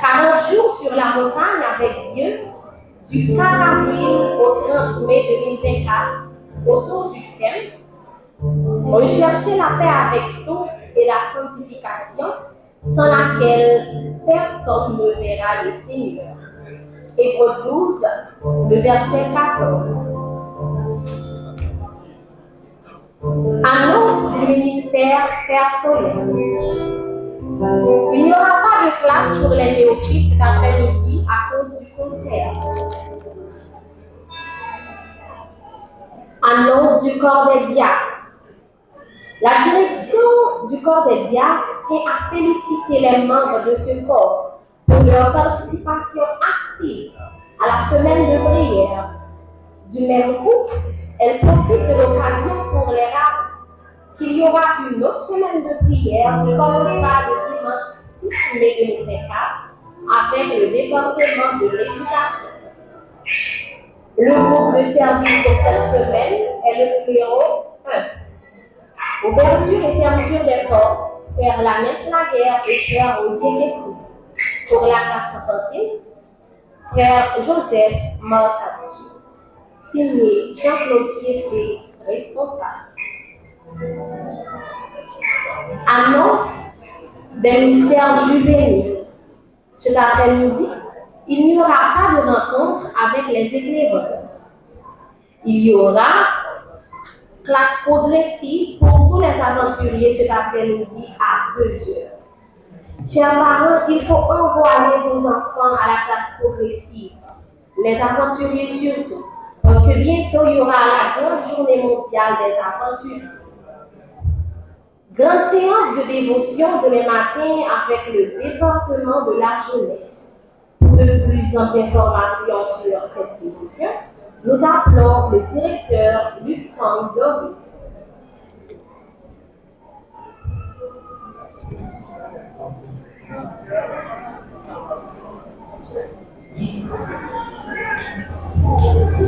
40 jours sur la montagne avec Dieu, du 4 avril au 30 mai 2024, autour du thème rechercher la paix avec tous et la sanctification, sans laquelle personne ne verra le Seigneur. Hébreux 12, le verset 14. Annonce du ministère personnel. Il n'y aura pas de classe pour les néophytes cet après-midi à cause du concert. Annonce du corps des diacres. La direction du corps des diacres tient à féliciter les membres de ce corps pour leur participation active à la semaine de prière. Du même coup, elle profite de l'occasion pour les rappeler qu'il y aura une autre semaine de prière qui commencera le dimanche 6 mai 2024 avec le département de l'éducation. Le groupe de service pour cette semaine est le numéro 1. Ouverture et fermeture des corps, Frère Lanès Laguerre et Frère Rosier Messi. Pour la classe enfantine, Frère Joseph Marcatu. Signé Jean-Claude Kiefé, responsable. Annonce des mystères juvéniles. Cet après-midi, il n'y aura pas de rencontre avec les éclaireurs. Il y aura classe progressive pour tous les aventuriers cet après-midi à 2h. Chers parents, il faut envoyer vos enfants à la classe progressive, les aventuriers surtout, parce que bientôt il y aura la grande journée mondiale des aventuriers. Grande séance de dévotion demain matin avec le département de la jeunesse. Pour de plus d'informations sur cette dévotion, nous appelons le directeur Luxembourg Dory.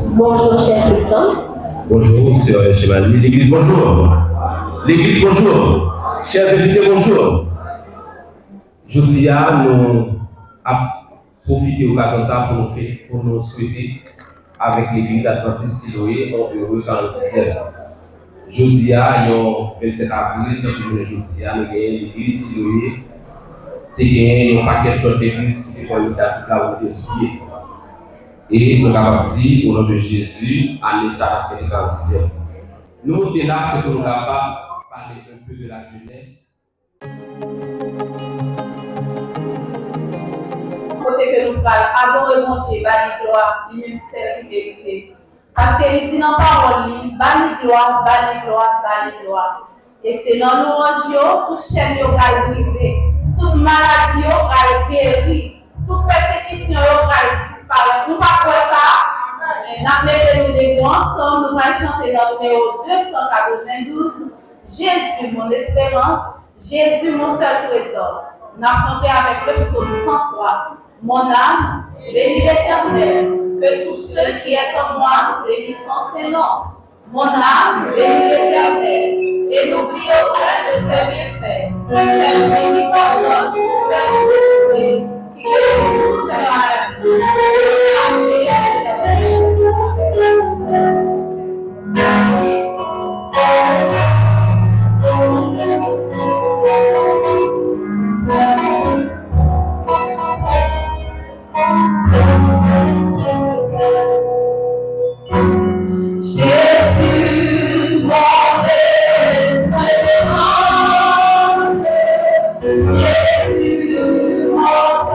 Bonjour, cher Luxembourg. Bonjour, sœur Chemali. L'église, bonjour. L'église, bonjour. Chers invités, bonjour. Aujourd'hui, nous avons profité de l'occasion pour nous souhaiter avec l'église adventiste Siloé en heureux 46e. Aujourd'hui, le 27 avril, nous avons l'église Siloé. Nous avons un paquet d'autres églises qui font l'initiative là où nous sommes. Et nous avons dit, au nom de Jésus, année ça fait 46e. Nous sommes là, c'est pour nous parler un peu de la jeunesse. Côté que nous parlons, avant de manger, bani gloire, il même celle qui vérité. Parce qu'il dit dans la parole, bani gloire, bani gloire, bani gloire. Et c'est dans l'orange, toute chaîne est brisée, toute maladie est guérie, toute persécution est disparaître. Nous ne pouvons pas ça. Nous mettons les mots ensemble, nous allons chanter dans le numéro 292. Jésus, mon espérance, Jésus, mon seul trésor. Nous avons campé avec le psaume 103. Mon âme, bénis l'Éternel, que tous ceux qui sont en moi bénissent son nom. Mon âme, bénis l'Éternel, et n'oublie aucun de ses bienfaits. C'est lui qui pardonne, qui guérit toutes les maladies. Jésus, mon espérance, Jésus, mon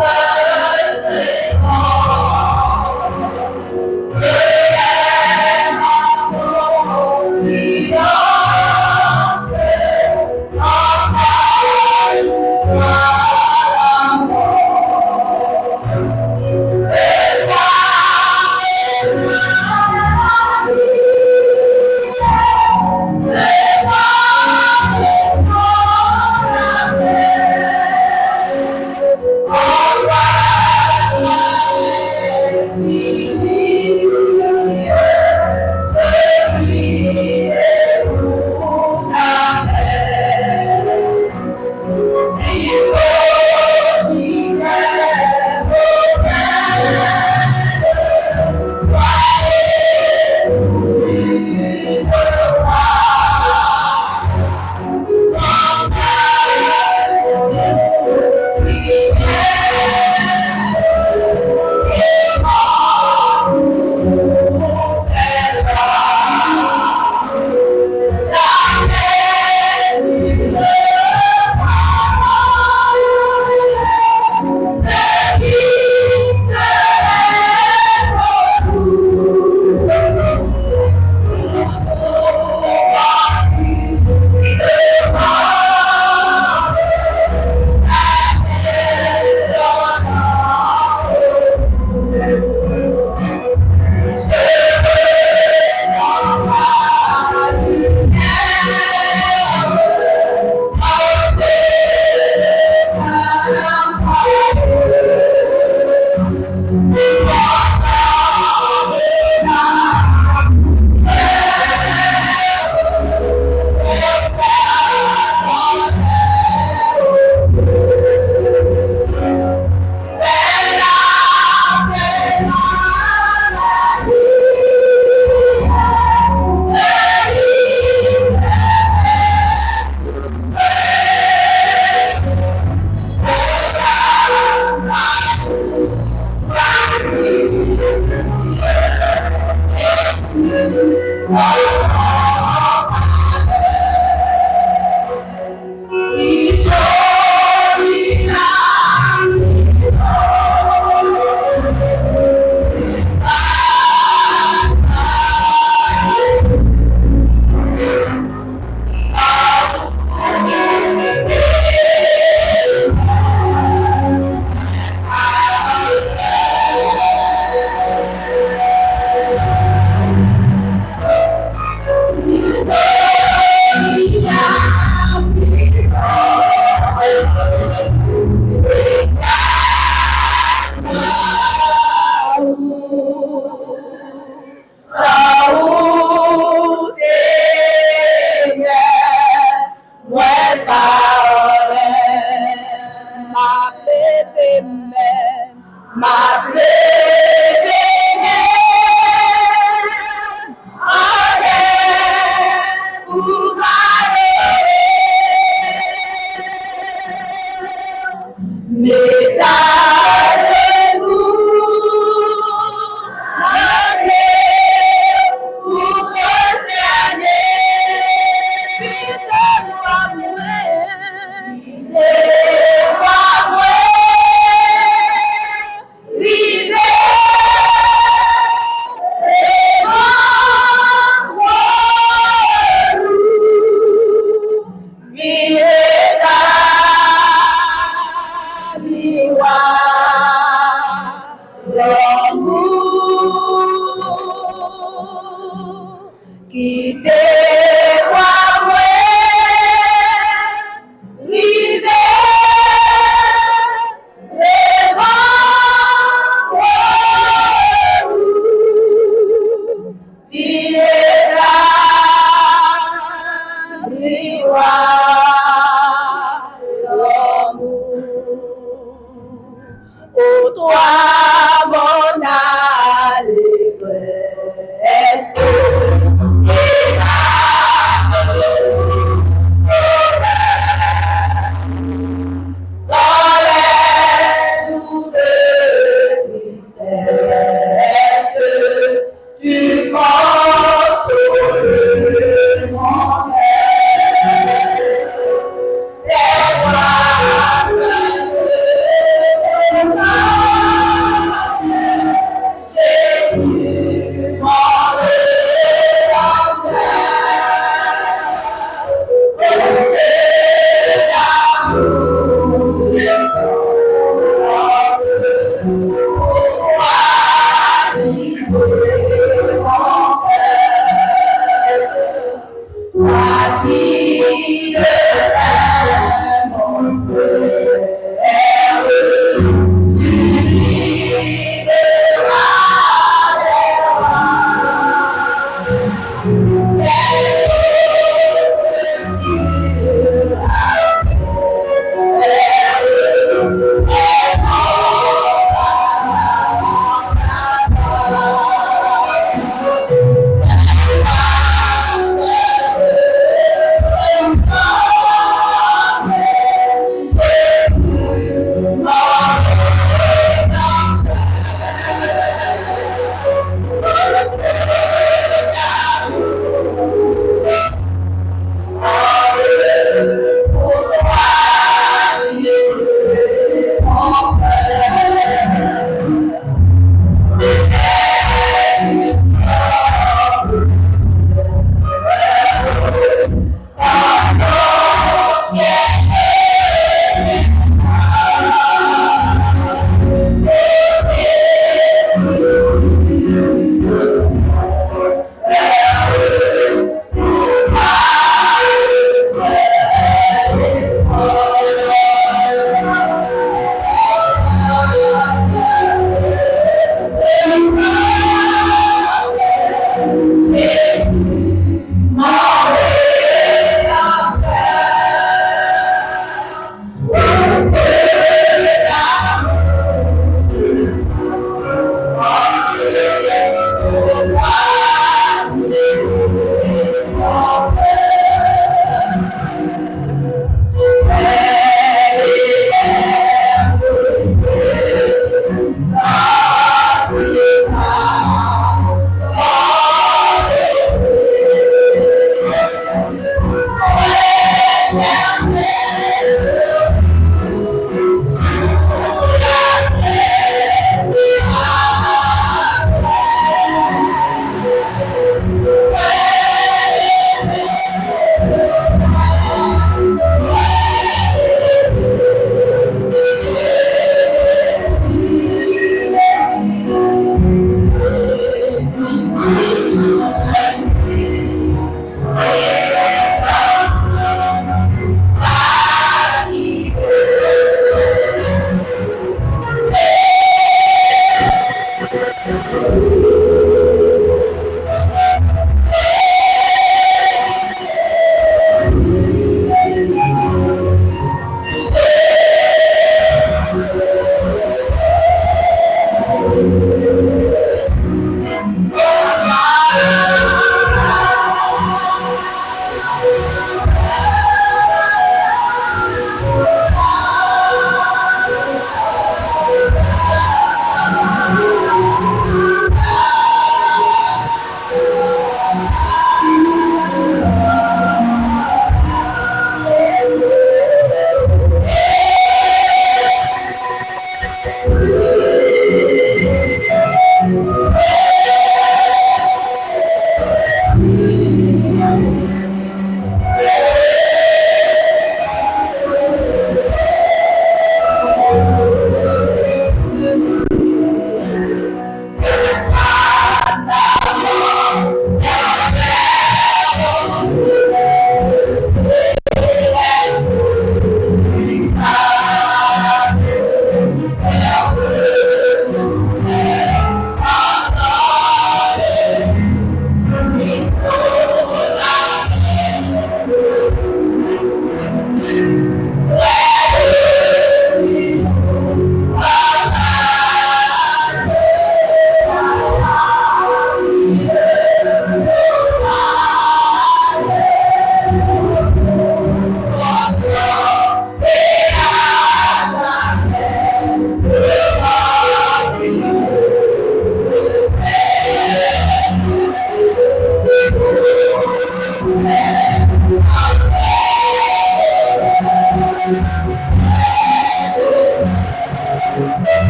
C'est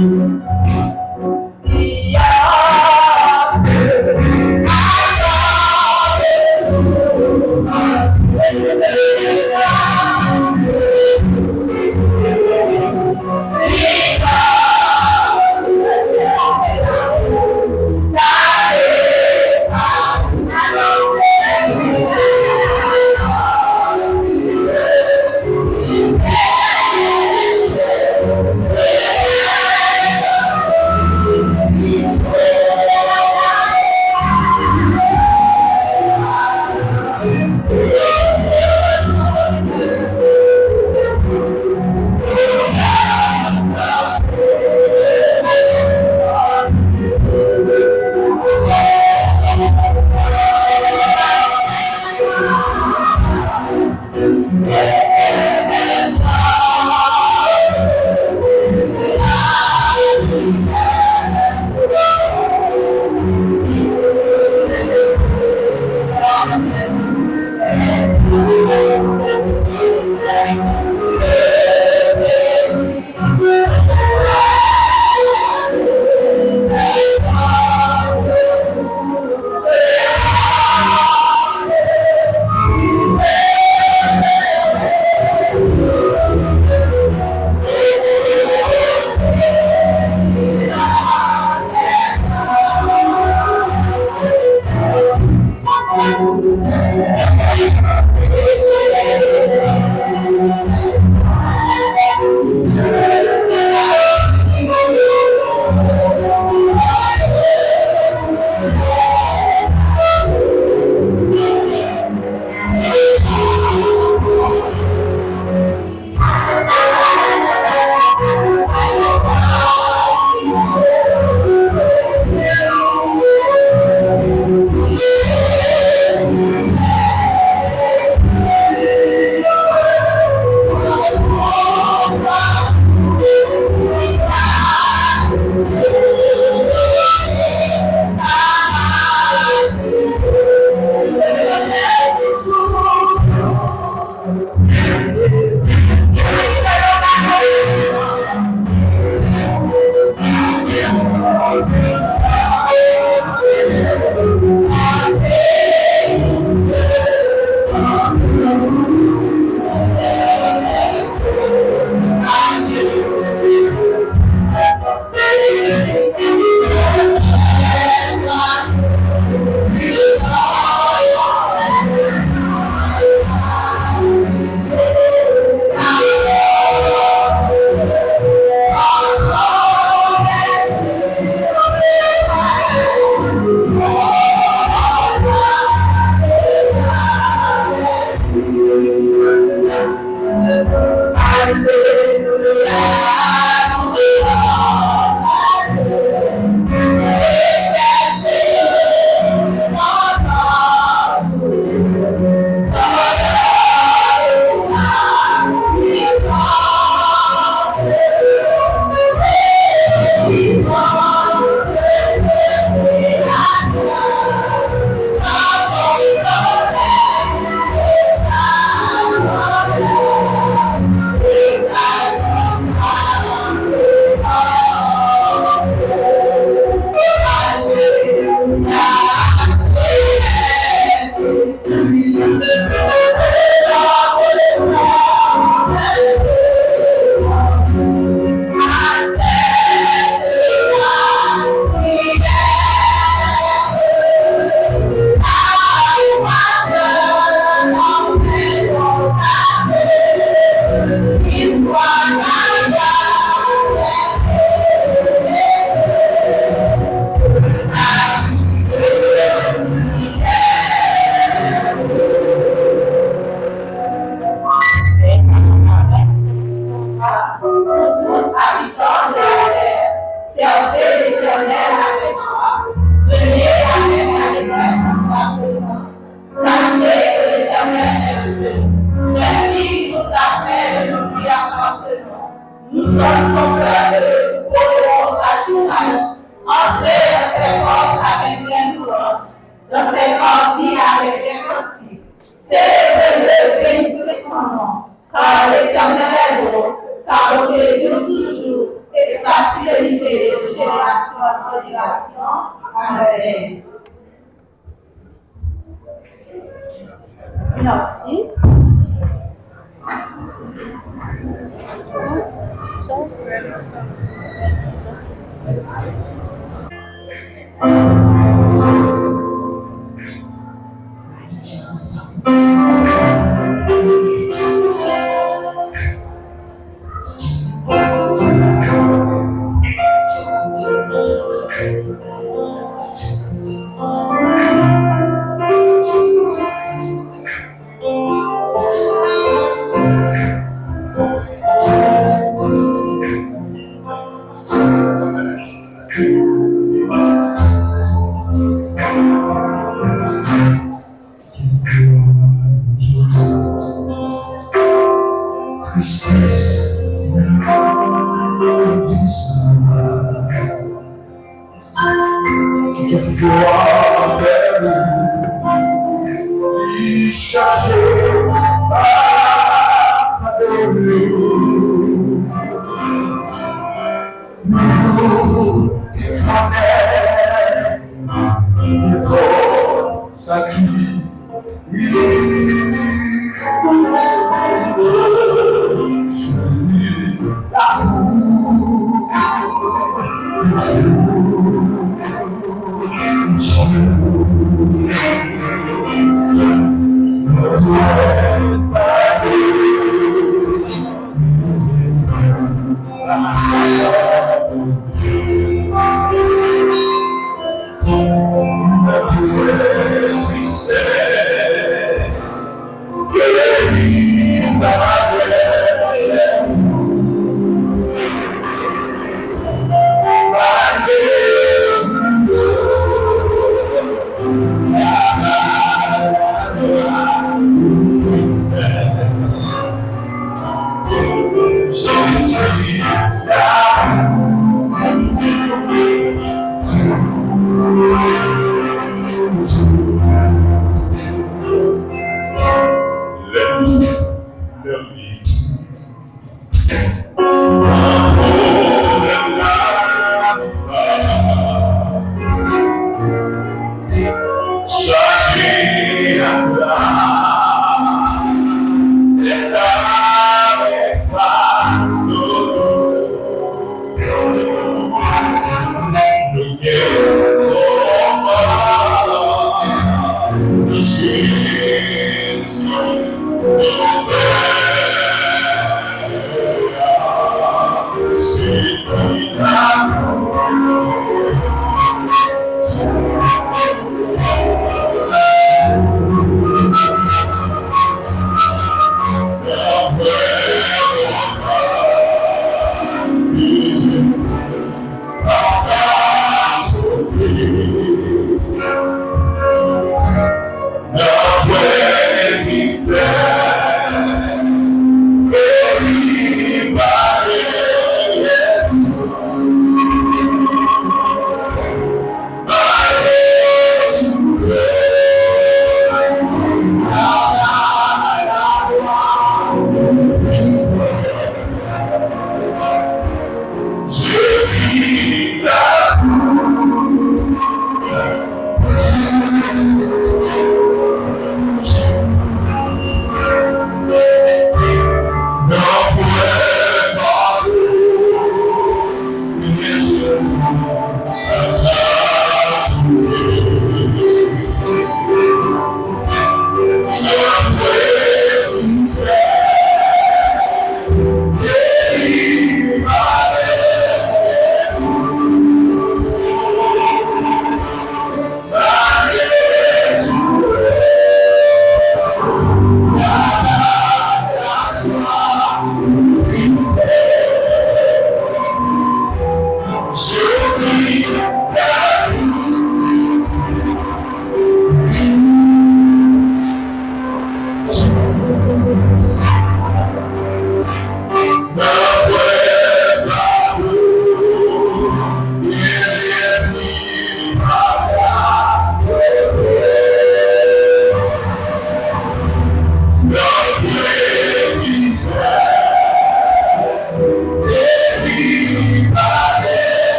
Yeah. fidélité de génération en génération. Amen. Merci.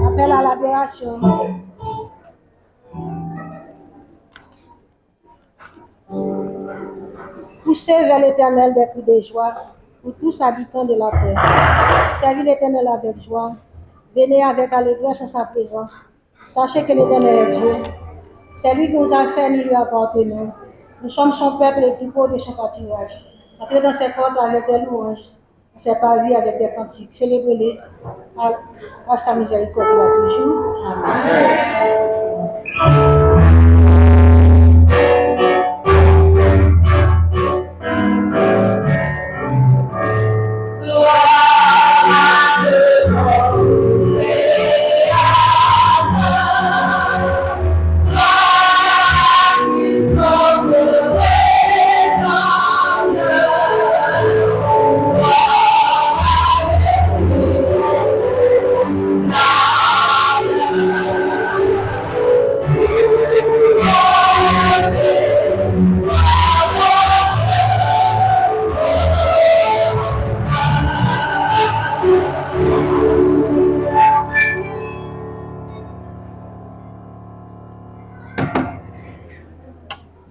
Appel à l'adoration. Poussez vers l'Éternel des cris de joie, pour tous habitants de la terre. Servez l'Éternel avec joie. Venez avec allégresse en sa présence. Sachez que l'Éternel est Dieu. C'est lui qui nous a fait, nous lui appartenons. Nous sommes son peuple et le troupeau de son pâturage. Entrez dans ses portes avec des louanges, dans ses parvis avec des cantiques. Célébrez-les à sa miséricorde là toujours.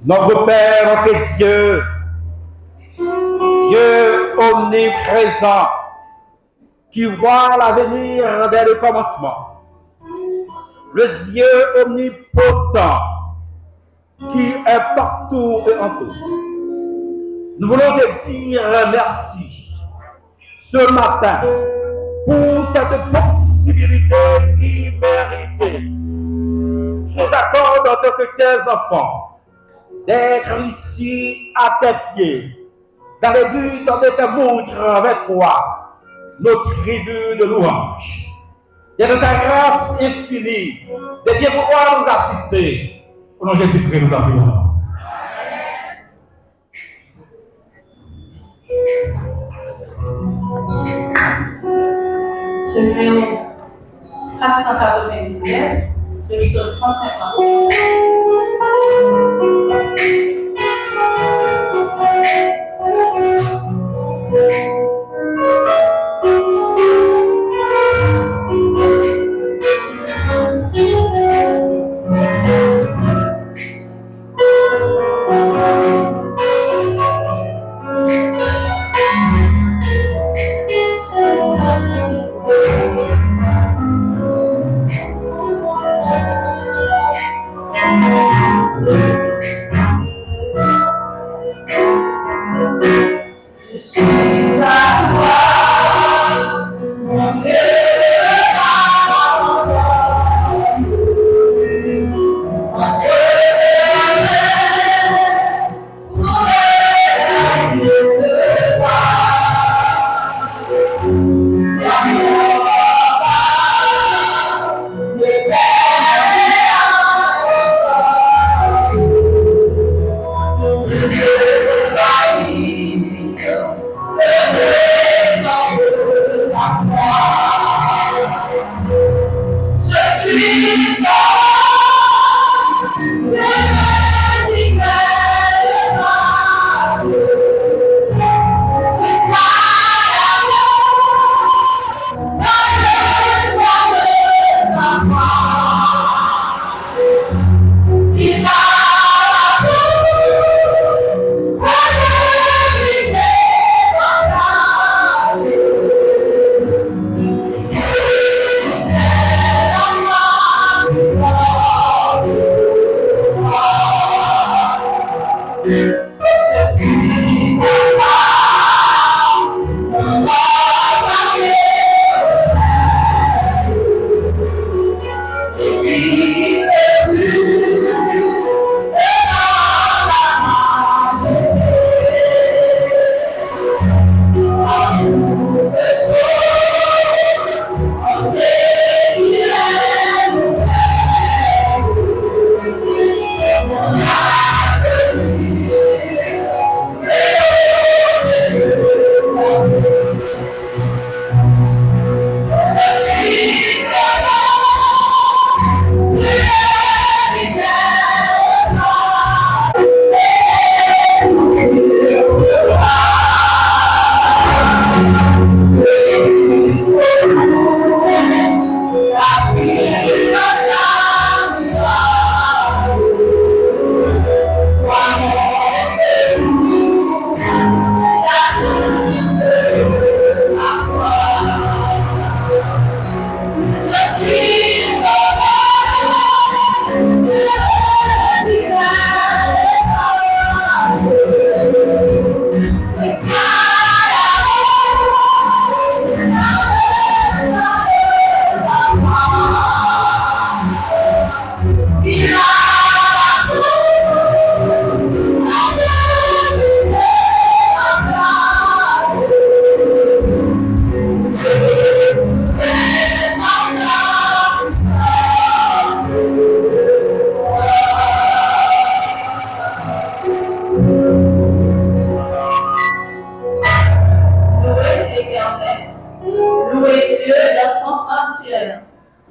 Notre Père en tes cieux, Dieu omniprésent, qui voit l'avenir dès le commencement, le Dieu omnipotent, qui est partout et en tout. Nous voulons te dire merci ce matin pour cette possibilité imméritée qui nous accorde en tant que tes enfants d'être ici à tes pieds, dans le but de te montrer avec toi nos tribus de louange. Et de ta grâce infinie, de Dieu pouvoir nous assister. Au nom de Jésus-Christ, nous appelons. Numéro 597, épisode 150. Je suis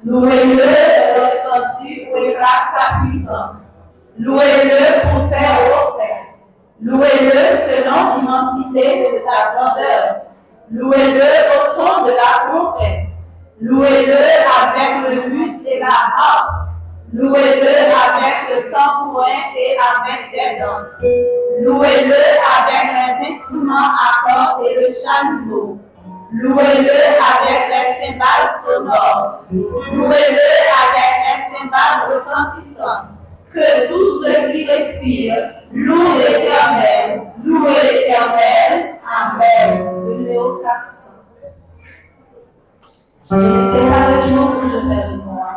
Louez-le de l'étendue où éclate sa puissance. Louez-le pour ses refaits. Louez-le selon l'immensité de sa grandeur. Louez-le au son de la trompette. Louez-le avec le luth et la harpe. Louez-le avec le tambourin et avec des danses. Louez-le avec les instruments à cordes et le chalumeau. Louez-le avec les cymbales sonores. Louez-le avec les cymbales retentissantes. Que tous ceux qui respirent louent l'Éternel. Louez l'Éternel. Amen. Le Léo 400. Ce n'est pas le jour où je fais le moi.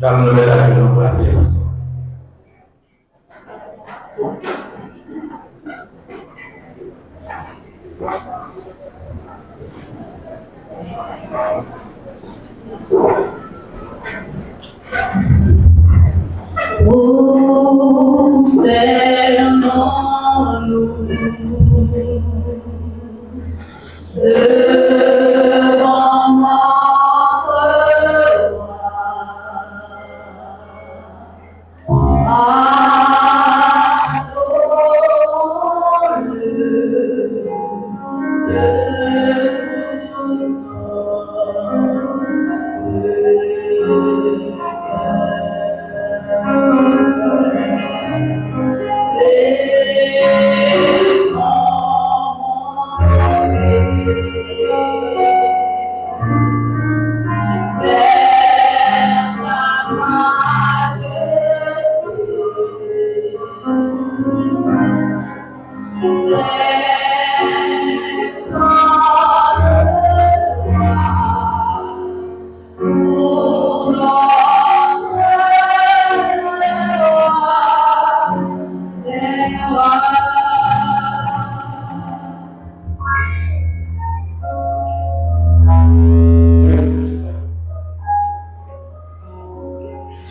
Calme-le la vie pour la prière. Concernons-nous devant notre roi.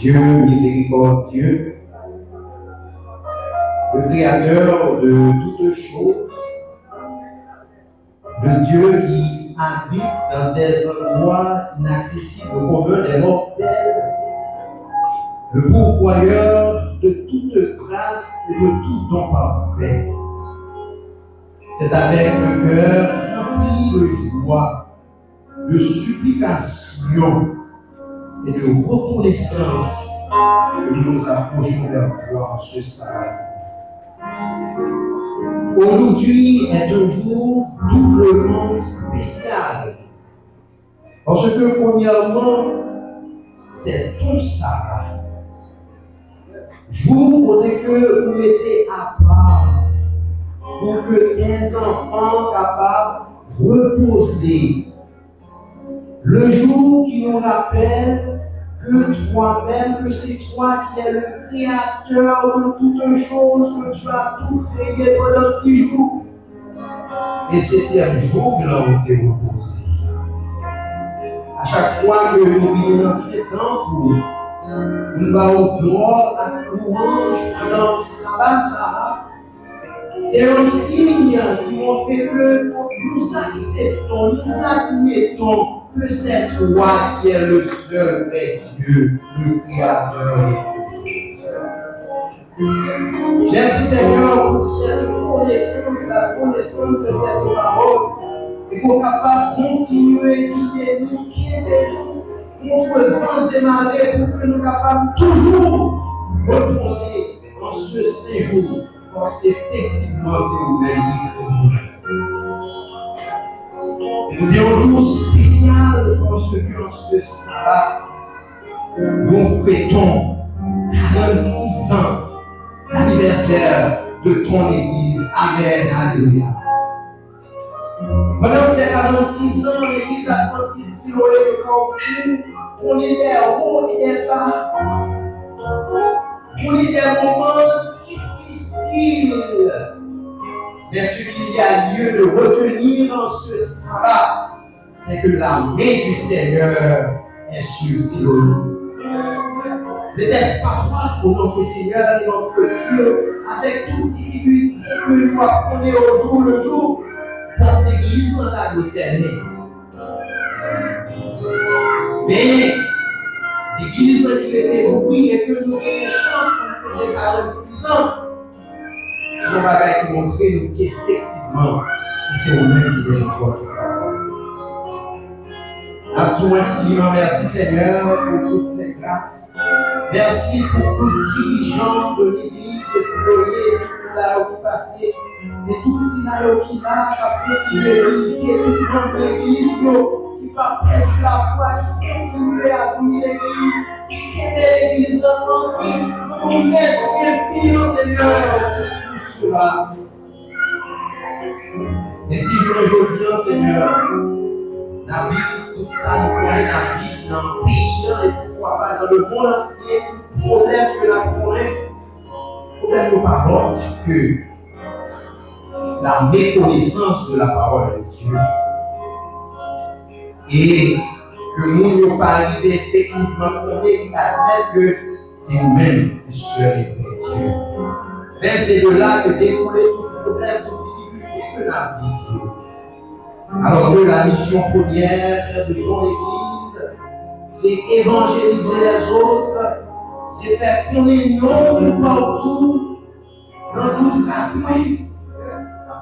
Dieu miséricordieux, le Créateur de toutes choses, le Dieu qui habite dans des endroits inaccessibles au commun des mortels, le pourvoyeur de toute grâce et de tout don parfait. C'est avec le cœur rempli de joie, de supplication et de reconnaissance que nous nous approchons vers toi en ce sabbat. Aujourd'hui est un jour doublement spécial parce que premièrement, c'est ton sabbat. Jour où que vous mettez à part pour que tes enfants capables de reposer. Le jour qui nous rappelle que toi-même, que c'est toi qui es le créateur de toutes choses, que tu as tout créé pendant 6 jours. Et c'est un jour-là où tu es reposé. À chaque fois que nous venons dans ces temps, nous allons gloire à louange dans sabbat. C'est un signe qui montre que nous acceptons, nous admettons que c'est toi qui es le seul vrai Dieu, le Créateur. Merci Seigneur pour cette connaissance, la connaissance de cette parole, et qu'on soit capable de continuer à guider nous, contre vents et marées, pour que nous soyons capables toujours reposer dans ce séjour, parce qu'effectivement c'est vous-même. C'est un jour spécial parce que en ce sabbat, nous fêtons 46 ans l'anniversaire de ton Église. Amen. Alléluia. Pendant ces 46 ans, l'Église adventiste Siloé de Cancun, on est des hauts et des bas. On est des moments difficiles. Mais ce qu'il y a lieu de retenir dans ce sabbat, c'est que la main du Seigneur est sur Siloé. N'était-ce pas toi pour notre Seigneur et notre Dieu, avec toute difficulté que nous apprenons au jour le jour, pour l'Église dans la l'éternel. Mais l'Église qui était ouverte et que nous avons une chance pour faire 46 ans, c'est un bagage qui montre qu'effectivement, c'est nous-mêmes qui devons notre à tout infiniment, merci Seigneur pour toutes ces grâces. Merci pour tous les dirigeants de l'Église de Siloé et tout cela qui passé, et tout cela qui a continué de l'unité, tout le monde de l'Église qui va perdre la foi, qui continue à vivre l'Église, qui aime l'Église dans notre vie. Merci infiniment Seigneur pour tout cela. Et si je le dis, Seigneur, la vie, tout ça, nous connaissons la vie dans le pays, et pourquoi pas dans le monde entier, problème que la connaît, problème de parole, que la méconnaissance de la parole de Dieu. Et que nous ne pas arriver effectivement à admettre que c'est nous-mêmes qui sommes les Dieu. Mais c'est de là que découle tout problème, toute difficulté que la vie. Alors que la mission première de ton Église, c'est évangéliser les autres, c'est faire connaître nous partout, dans toute la vie.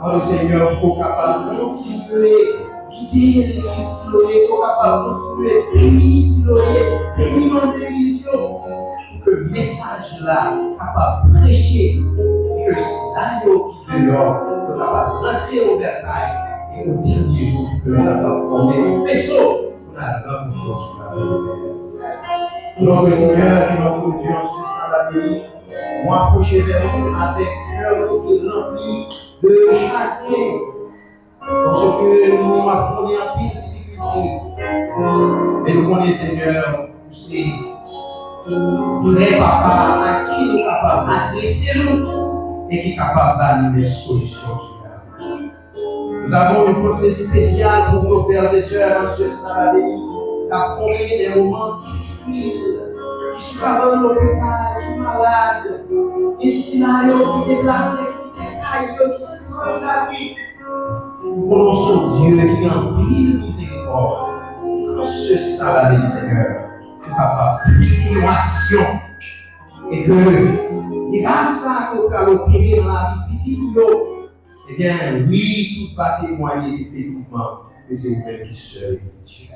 Alors le Seigneur, pour capable de continuer à guider l'Église Siloé, pour capable de continuer à bénir Siloé, bénir notre Église, que le message là capable de prêcher, et que c'est là qui dehors, que capable d'entrer au bercail. Et au dernier jour que nous avons formé un vaisseau pour la grande chose. Notre Seigneur et notre Dieu en ce sabbat, nous approcher vers nous avec cœur rempli de chagrin. Parce que nous apprenons en pile difficulté. Mais nous connaissons, Seigneur, c'est vrai papa à qui nous sommes capables d'adresser nous et qui est capable de donner des solutions. Nous avons une pensée spéciale pour nos frères et sœurs en ce sabbat qui apprennent des moments difficiles, qui sont dans l'hôpital, qui sont malades, qui sont là, qui déplacés, qui sont sans abri. Nous connaissons Dieu qui a en pile miséricorde. En ce sabbat, Seigneur, nous sommes capables de pousser une action et que, grâce à ce qu'on a opéré dans la vie petite, eh bien, oui, tout va témoigner effectivement que c'est vous-même qui seul Dieu.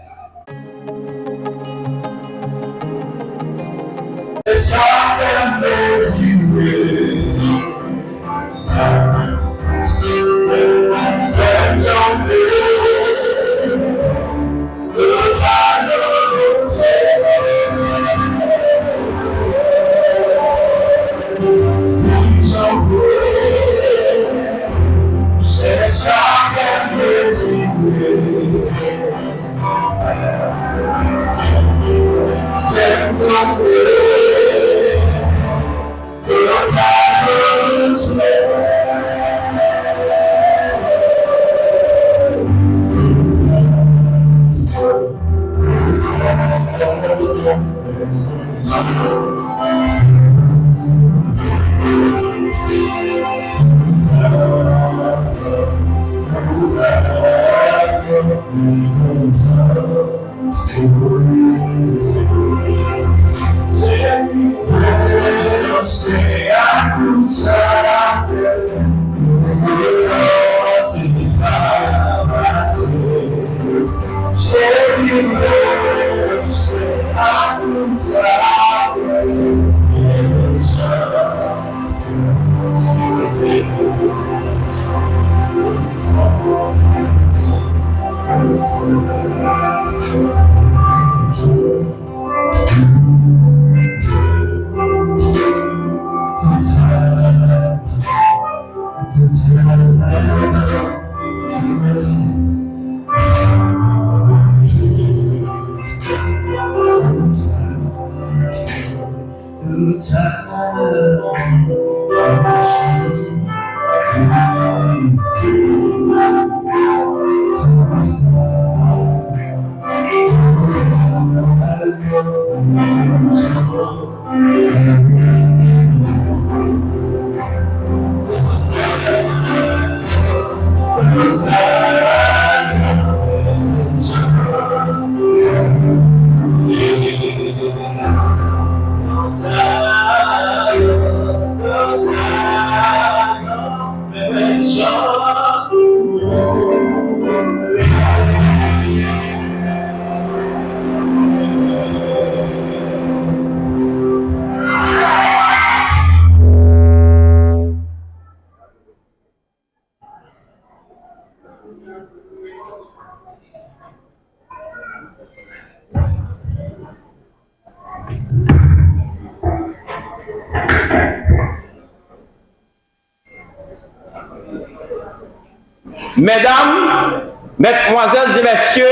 Mesdames, Mesdemoiselles et Messieurs,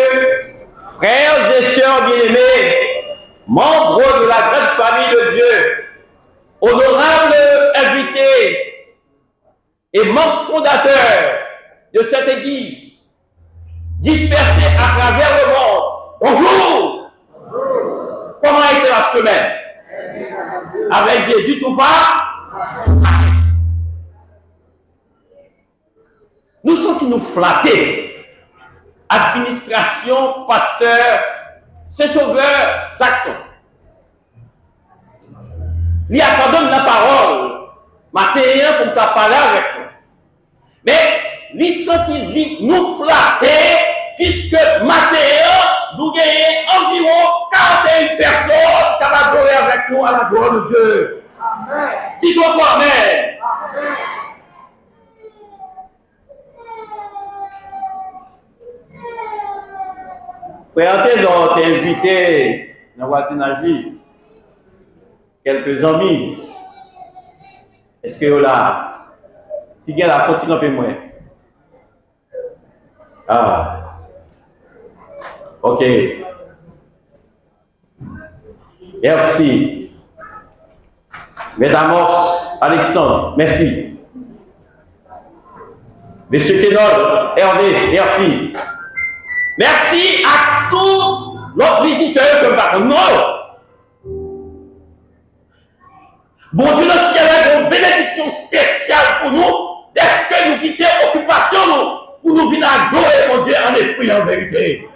frères et sœurs bien-aimés, membres de la grande famille de Dieu, honorables invités et membres fondateurs de cette Église, dispersés à travers le monde, bonjour! Comment a été la semaine? Avec Jésus tout va? Nous sommes flattés. Administration, pasteur, Saint-Sauveur, Jackson. Il accorde la parole, Mathéen, pour ta parler avec nous. Mais, nous flattés, puisque Mathéen, nous gagnons environ 41 personnes qui vont adorer avec nous à la gloire de Dieu. Amen. Disons-moi Amen. Amen. Frère, t'es invité dans le voisinage, quelques amis. Est-ce que là, si il y a la continue un peu moins? Ah, ok. Merci. Mesdames, Alexandre, merci. Monsieur Kenol, Hervé, merci. Merci à tous nos visiteurs que nous avons. Bon Dieu, le ciel a une bénédiction spéciale pour nous, dès que nous quittons l'occupation pour nous venir adorer mon Dieu en esprit et en vérité.